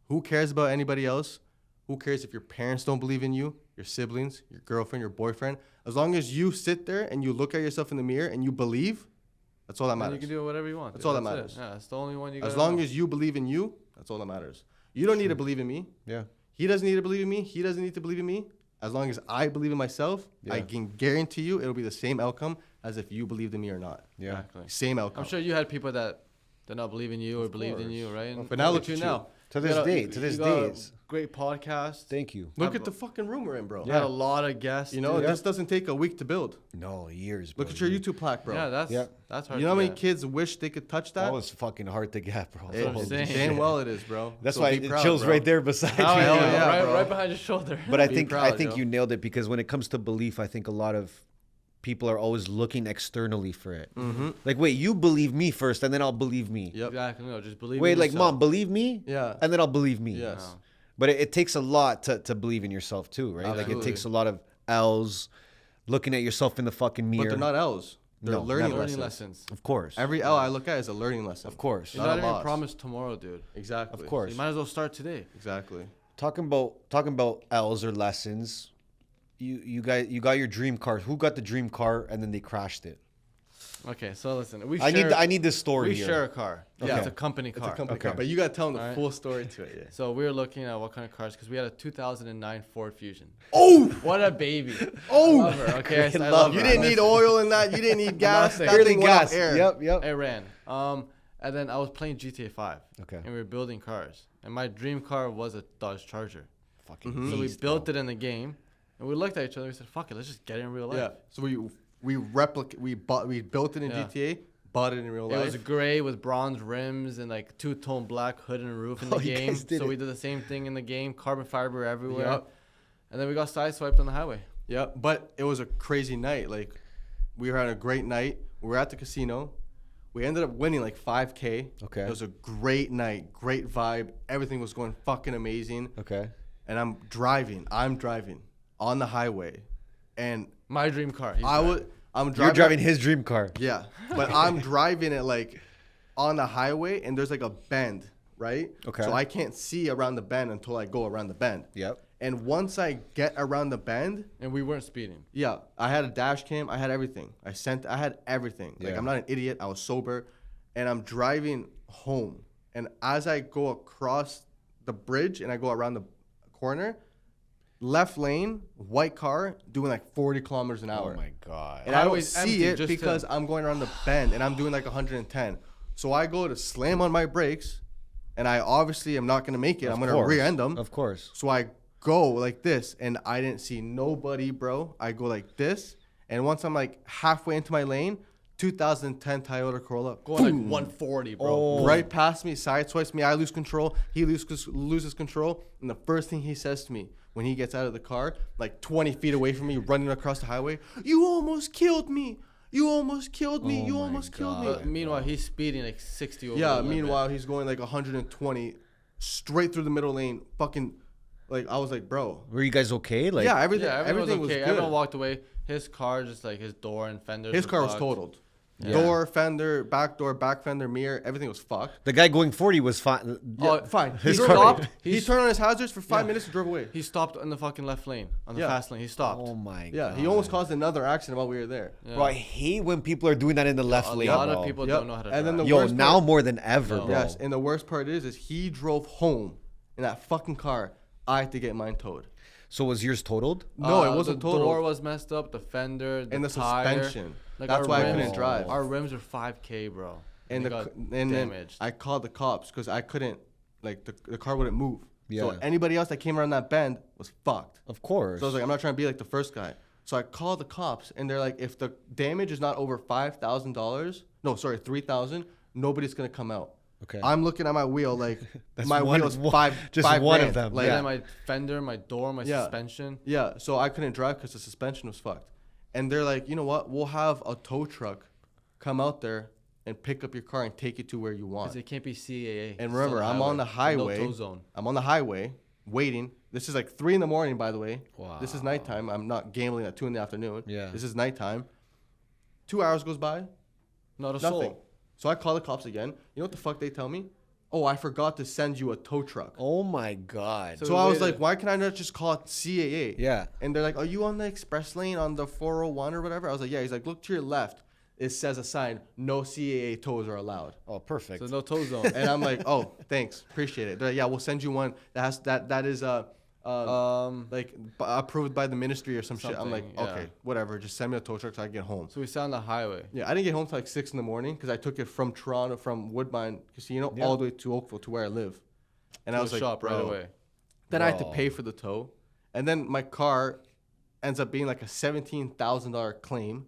Who cares about anybody else? Who cares if your parents don't believe in you, your siblings, your girlfriend, your boyfriend? As long as you sit there and you look at yourself in the mirror and you believe, that's all that And you matters. can do whatever you want. That's dude. all that it. matters. Yeah, that's the only one you got. As long as you believe in you, that's all that matters. You don't need to believe in me. Yeah. He doesn't need to believe in me. He doesn't need to believe in me. As long as I believe in myself, I Yeah. can guarantee you it'll be the same outcome as if you believed in me or not. Yeah. Exactly. Same outcome. I'm sure you had people that did not believe in you or believed in you, right? And But now look at you at you. now. To You this got a- day, you- to this you got a day, it's- great podcast. Thank you. Look at the fucking room we're in, bro. You had a lot of guests. You know, dude. this doesn't take a week to build. No, years, bro. Look at your YouTube plaque, bro. Yeah, that's Yeah. that's hard. You know how to many get. kids wish they could touch that? That was fucking hard to get, bro. It- what I'm saying. damn well it is, bro. That's So why be it proud, chills bro. right there beside Hell you. Hell yeah, yeah, right, bro. right behind your shoulder. But I Be think proud, I think yo. you nailed it, because when it comes to belief, I think a lot of people are always looking externally for it. Like, wait, you believe me first, and then I'll believe me. Yep. Exactly. No, just believe. Wait, in like, yourself. mom, believe me. Yeah. And then I'll believe me. Yes. No. But it takes a lot to believe in yourself too, right? Like it Absolutely. takes a lot of L's, looking at yourself in the fucking mirror. But they're not L's. They're No, learning never. lessons. Of course. Every L I look at is a learning lesson. Of course. You're Not not a even loss. promised tomorrow, dude. Exactly. Of course. You might as well start today. Exactly. Talking about L's or lessons. You got your dream car. Who got the dream car and then they crashed it? Okay, so listen, I need this story we here. share a car. Yeah. Yeah, it's a company car. It's a company Okay. car, but you gotta tell them the Alright. full story to it. Yeah. So we were looking at what kind of cars because we had a 2009 Ford Fusion. Oh, What a baby! Oh! I love her. Okay, I Love love you her. didn't need oil in that. You didn't need gas. Nothing. That thing went off gas. air. Yep. It ran. And then I was playing GTA 5. Okay. And we were building cars, and my dream car was a Dodge Charger. Fucking So we beast, built bro. it in the game, and we looked at each other. We said, "Fuck it, let's just get it in real life." Yeah. So we built it in Yeah. GTA, bought it in real It life. was gray with bronze rims and like two-tone black hood and roof in the Oh, you game. guys did So it. we did the same thing in the game, carbon fiber everywhere. Yep. And then we got sideswiped on the highway. Yeah, but it was a crazy night. Like, we were having a great night. We were at the casino. We ended up winning like 5K. Okay. It was a great night, great vibe. Everything was going fucking amazing. Okay. And I'm driving on the highway, and My dream car. He's I'm driving. You're driving his dream car. Yeah, but I'm driving it like on the highway, and there's like a bend, right? Okay. So I can't see around the bend until I go around the bend. Yep. And once I get around the bend, And we weren't speeding. yeah, I had a dash cam. I had everything. I had everything. Like, Yeah. I'm not an idiot. I was sober, and I'm driving home. And as I go across the bridge and I go around the corner, left lane, white car, doing like 40 kilometers an hour. Oh my god. And I don't Highway's see empty it just because to- I'm going around the bend and I'm doing like 110. So I go to slam on my brakes, and I obviously am not going to make it. I'm going to rear end them. Of course. So I go like this, and I didn't see nobody, bro. I go like this, and once I'm like halfway into my lane, 2010 Toyota Corolla, Going like boom, 140, bro. Oh. right past me, sideswipes me. I lose control. He loses control, and the first thing he says to me when he gets out of the car, like 20 feet away from me, running across the highway, "You almost killed me. You almost killed me. Oh you my almost killed me." God. But meanwhile, he's speeding like 60 over Yeah, the limit. meanwhile, he's going like 120 straight through the middle lane. Fucking, like, I was like, bro. Were you guys okay? Like, Yeah, everything, Yeah, everything was okay. good. Everyone walked away. His car, just like his door and fenders. His were car was fucked. totaled. Yeah. Door, fender, back door, back fender, mirror, everything was fucked. the guy going 40 was fine. Oh, Fine. His He car- stopped. He He's- turned on his hazards for 5 minutes and drove away. He stopped in the fucking left lane, on the Yeah. fast lane. He stopped. Oh my Yeah, god. he almost caused another accident while we were there. Yeah. Bro, I hate when people are doing that in the left A lane. lot bro. of people Yep. don't know how to And then drive. the Yo, worst now part- more than ever, No. bro. Yes, and the worst part is he drove home in that fucking car. I had to get mine towed. So was yours totaled? No, it wasn't The totaled. door was messed up, the fender, And the tire. suspension. Like That's our why I rims- couldn't drive. Our rims are 5K, bro. And they the got and then damaged. I called the cops because I couldn't, like, the car wouldn't move. So Yeah. anybody else that came around that bend was fucked. Of course. So I was like, I'm not trying to be like the first guy. So I called the cops, and they're like, if the damage is not over $5,000, no, sorry, $3,000, nobody's gonna come out. Okay. I'm looking at my wheel like That's my one- wheel's one- five, just five one grand. of them, Like, And yeah. then my fender, my door, my Yeah. suspension. Yeah, so I couldn't drive because the suspension was fucked. And they're like, you know what? We'll have a tow truck come out there and pick up your car and take you to where you want. Because it can't be CAA. And It's remember, I'm on the highway. No tow zone. I'm on the highway waiting. This is like 3 a.m, by the way. Wow. This is nighttime. I'm not gambling at 2 p.m. Yeah. This is nighttime. 2 hours goes by, Not a nothing. soul. So I call the cops again. You know what the fuck they tell me? Oh, I forgot to send you a tow truck. oh my god. So- So I was waited. like, why can I not just call it CAA? Yeah. And they're like, are you on the express lane on the 401 or whatever? I was like, yeah. He's like, look to your left. It says a sign, no CAA tows are allowed. Oh, perfect. So no tow zone. And I'm like, oh, thanks, appreciate it. They're like, yeah, we'll send you one that is like approved by the ministry or some shit. I'm like, Something, yeah. okay, whatever. Just send me a tow truck so I can get home. So we sat on the highway. Yeah, I didn't get home till like 6 a.m. because I took it from Toronto, from Woodbine Casino, Yeah. all the way to Oakville to where I live. And To I the was like, shop bro. right away. Then I had to Bro. pay for the tow, and then my car ends up being like a $17,000 claim.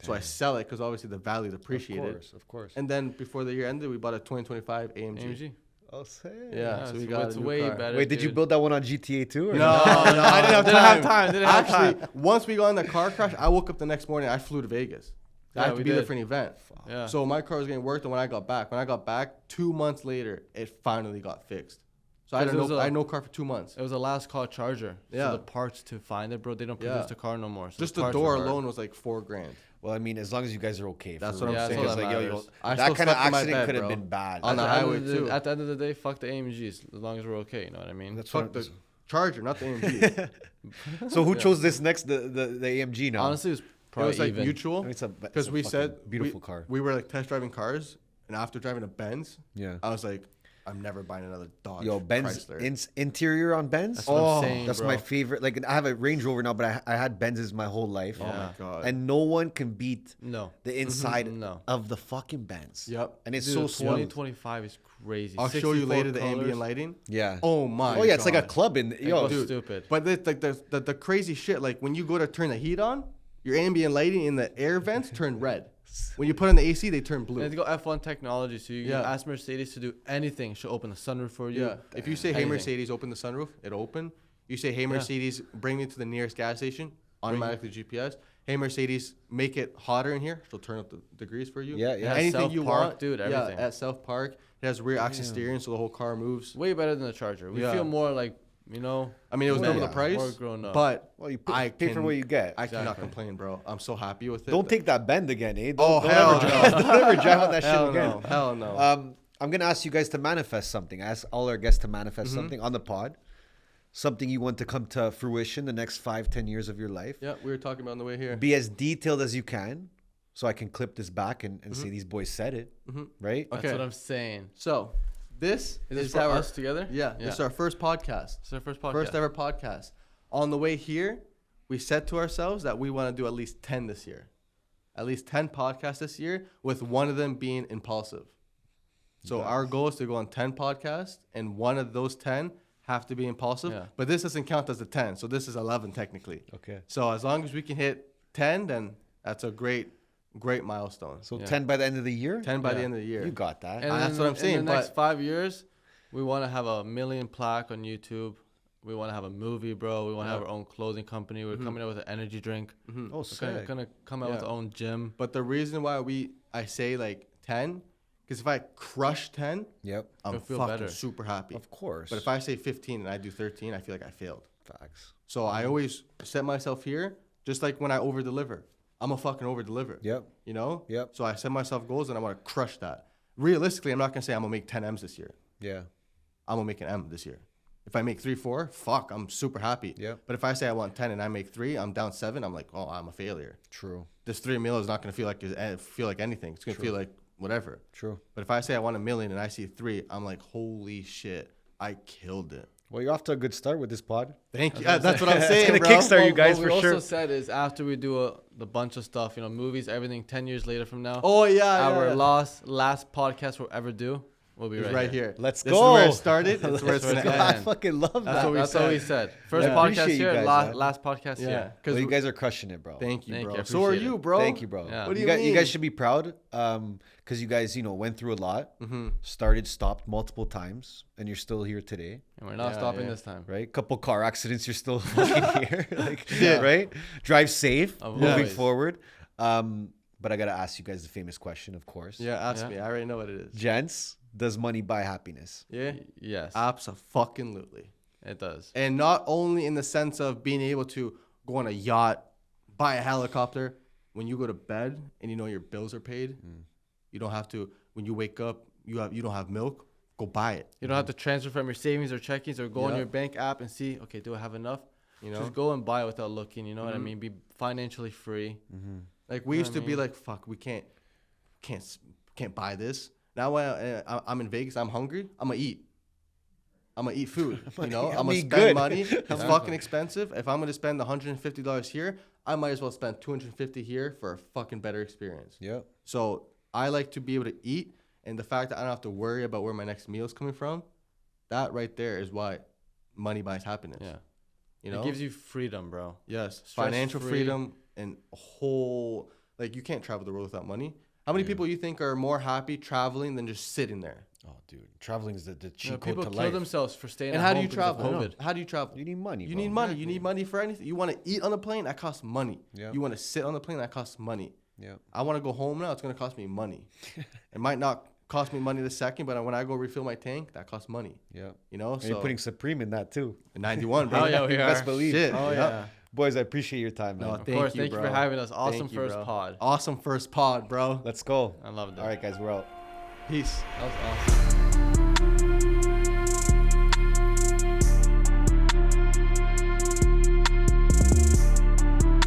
So I sell it because obviously the value is appreciated. Of course. And then before the year ended, we bought a 2025 AMG. AMG. I'll say. Yeah, so we got it's a new way car. better. Wait, did you dude. build that one on GTA too? Or No, I didn't have time. Didn't have Actually, time. once we got in the car crash, I woke up the next morning. I flew to Vegas. I Yeah, had to we be there did. for an event. Yeah. So my car was getting worked, and when I got back 2 months later, it finally got fixed. So I had Because it was I a- had no car for 2 months. It was a last call charger. Yeah. So the parts to find it, bro, they don't produce Yeah. the car no more. So Just the parts are door hard. alone was like $4,000. Well, I mean, as long as you guys are okay. That's for what I'm real. Yeah, saying. that's all Because, that like, yo, matters. I that still kind of slept in my accident bed, could have bro. been bad. On the At the end highway of the- too. At the end of the day, fuck the AMGs. As long as we're okay, you know what I mean? That's Fuck what the Charger, not the AMG. So who chose this next? The AMG now. Honestly, it was It probably was like even. mutual It's a because we fucking said beautiful car. We were like test driving cars, and after driving a Benz, Yeah. I was like, I'm never buying another Dodge. Yo, Benz Chrysler. interior on Benz. That's what I'm saying, that's bro. my favorite. Like I have a Range Rover now, but I had Benzes my whole life. Oh my Yeah. god. And no one can beat No. the inside No. of the fucking Benz. Yep. And it's Dude, so smooth. 2025 is crazy. I'll show you 64 later the colors. ambient lighting. Yeah. Oh my. Oh yeah, it's like a God. club in It yo. goes stupid. But it's like the crazy shit, like when you go to turn the heat on, your ambient lighting in the air vents turn red. When you put on the AC, they turn blue. And it's got F1 technology, so you Yeah. can ask Mercedes to do anything. She'll open the sunroof for you. Yeah. If you say, "Hey Anything. Mercedes, open the sunroof," it'll open. You say, "Hey Mercedes, bring me to the nearest gas station," automatically GPS. "Hey Mercedes, make it hotter in here." She'll turn up the degrees for you. Yeah, yeah. has Anything you self-park, want, dude, Yeah, everything. at self park, it has rear axis steering, so the whole car moves. Way better than the Charger. We Yeah. feel more like, you know. I mean, it was men, double the price, more grown up. but Well, you I pay for can- what you get. I cannot Exactly. complain, bro. I'm so happy with it. Don't take that bend again, eh? Oh, Don't hell ever drive, no. don't ever drive on that Hell shit again. no. Hell no. I'm gonna ask you guys to manifest something. I ask all our guests to manifest Mm-hmm. something on the pod. Something you want to come to fruition the next 5-10 years of your life. Yeah, we were talking about on the way here. Be as detailed as you can, so I can clip this back and Mm-hmm. say these boys said it, right? That's Okay. what I'm saying. So, this Is this for for our, us together? Yeah, this is our first podcast. It's our first podcast. First ever podcast. On the way here, we said to ourselves that we want to do at least 10 this year. At least 10 podcasts this year, with one of them being impulsive. So our goal is to go on 10 podcasts, and one of those 10 have to be impulsive. Yeah. But this doesn't count as the 10, so this is 11 technically. Okay. So as long as we can hit 10, then that's a great milestone. So Yeah. 10 by the end of the year? 10 by the Yeah. end of the year. You got that. And That's then what I'm saying, In the next but- 5 years, we want to have a 1 million plaque on YouTube. We want to have a movie, bro. We want to have our own clothing company. We're coming out with an energy drink. Oh, We're gonna, sick. gonna come out with Yeah. our own gym. But the reason why I say like 10, because if I crush 10, Yep. I'm You'll feel fucking better. super happy. Of course. But if I say 15 and I do 13, I feel like I failed. Facts. So I always set myself here, just like when I over deliver. I'm a fucking over deliver. Yep. You know? Yep. So I set myself goals and I want to crush that. Realistically, I'm not gonna say I'm gonna make 10 M's this year. Yeah. I'm gonna make an M this year. If I make 3, 4, fuck, I'm super happy. Yep. But if I say I want 10 and I make 3, I'm down 7. I'm like, oh, I'm a failure. True. This 3 meal is not gonna feel like anything. It's gonna feel like whatever. True. But if I say I want 1 million and I see 3, I'm like, holy shit, I killed it. Well, you're off to a good start with this pod. Thank you. That's what I'm saying, gonna bro. kickstart you guys what for we sure. also said is after we do the bunch of stuff, you know, movies, everything, 10 years later from now, Oh yeah, our yeah. last podcast we'll ever do will be It's right, right here. here. Let's This go. is where it started. It's where it's That's gonna where it's end. I fucking love That's, that. what, that's what we said. First Yeah. podcast Appreciate you here, guys, last, man. last podcast Yeah. here. Because Well, you guys are crushing it, bro. Thank you, Thank bro. you, I So are appreciate you, it. bro. Thank you, bro. Yeah. What do you you guys, mean? you guys should be proud because you guys, went through a lot, started, stopped multiple times, and you're still here today, And we're not Yeah, stopping yeah. this time. right? Couple car accidents, you're still fucking here, like, Yeah. right? Drive safe, Of moving always. forward. But I gotta ask you guys the famous question, of course. Yeah, ask Yeah. me. I already know what it is. Gents, does money buy happiness? Yeah. Yes, Abso-fucking-lutely. it does. And not only in the sense of being able to go on a yacht, buy a helicopter. When you go to bed and you know your bills are paid, you don't have to. When you wake up, you don't have milk. Go buy it. You don't have to transfer from your savings or checkings or go on Yeah. your bank app and see, okay, do I have enough? You know? Just go and buy it without looking, you know what I mean? Be financially free. Like we know used what to I be mean? like, fuck, we can't buy this. Now when I'm in Vegas, I'm hungry. I'm gonna eat. I'm gonna eat food. You know, I'm I'm gonna eat spend good. money. It's fucking expensive. If I'm gonna spend $150 here, I might as well spend $250 here for a fucking better experience. Yep. So I like to be able to eat, and the fact that I don't have to worry about where my next meal is coming from, that right there is why money buys happiness. Yeah. You know, It gives you freedom, bro. yes, stress financial free. freedom and a whole like you can't travel the world without money. How many people you think are more happy traveling than just sitting there? Oh, dude, traveling is the You cheat know, code people to kill life. themselves for staying And at how do home you because of travel? COVID. How do you travel? You need money. You bro. need money. You need money for anything. You want to eat on the plane? That costs money. Yeah. You want to sit on the plane? That costs money. Yeah. I want to go home now. It's going to cost me money. It might not cost me money the second, but when I go refill my tank, that costs money. Yeah. You know, And so you're putting Supreme in that too. 91, bro. Oh, yeah, we are. Best believe. Shit. Oh, Yep. yeah. Boys, I appreciate your time, man. No, Of course. Thank you bro. for having us. Awesome Thank you, first bro. pod. Awesome first pod, bro. Let's go. I loved it. All right, guys, we're out. Peace. That was awesome.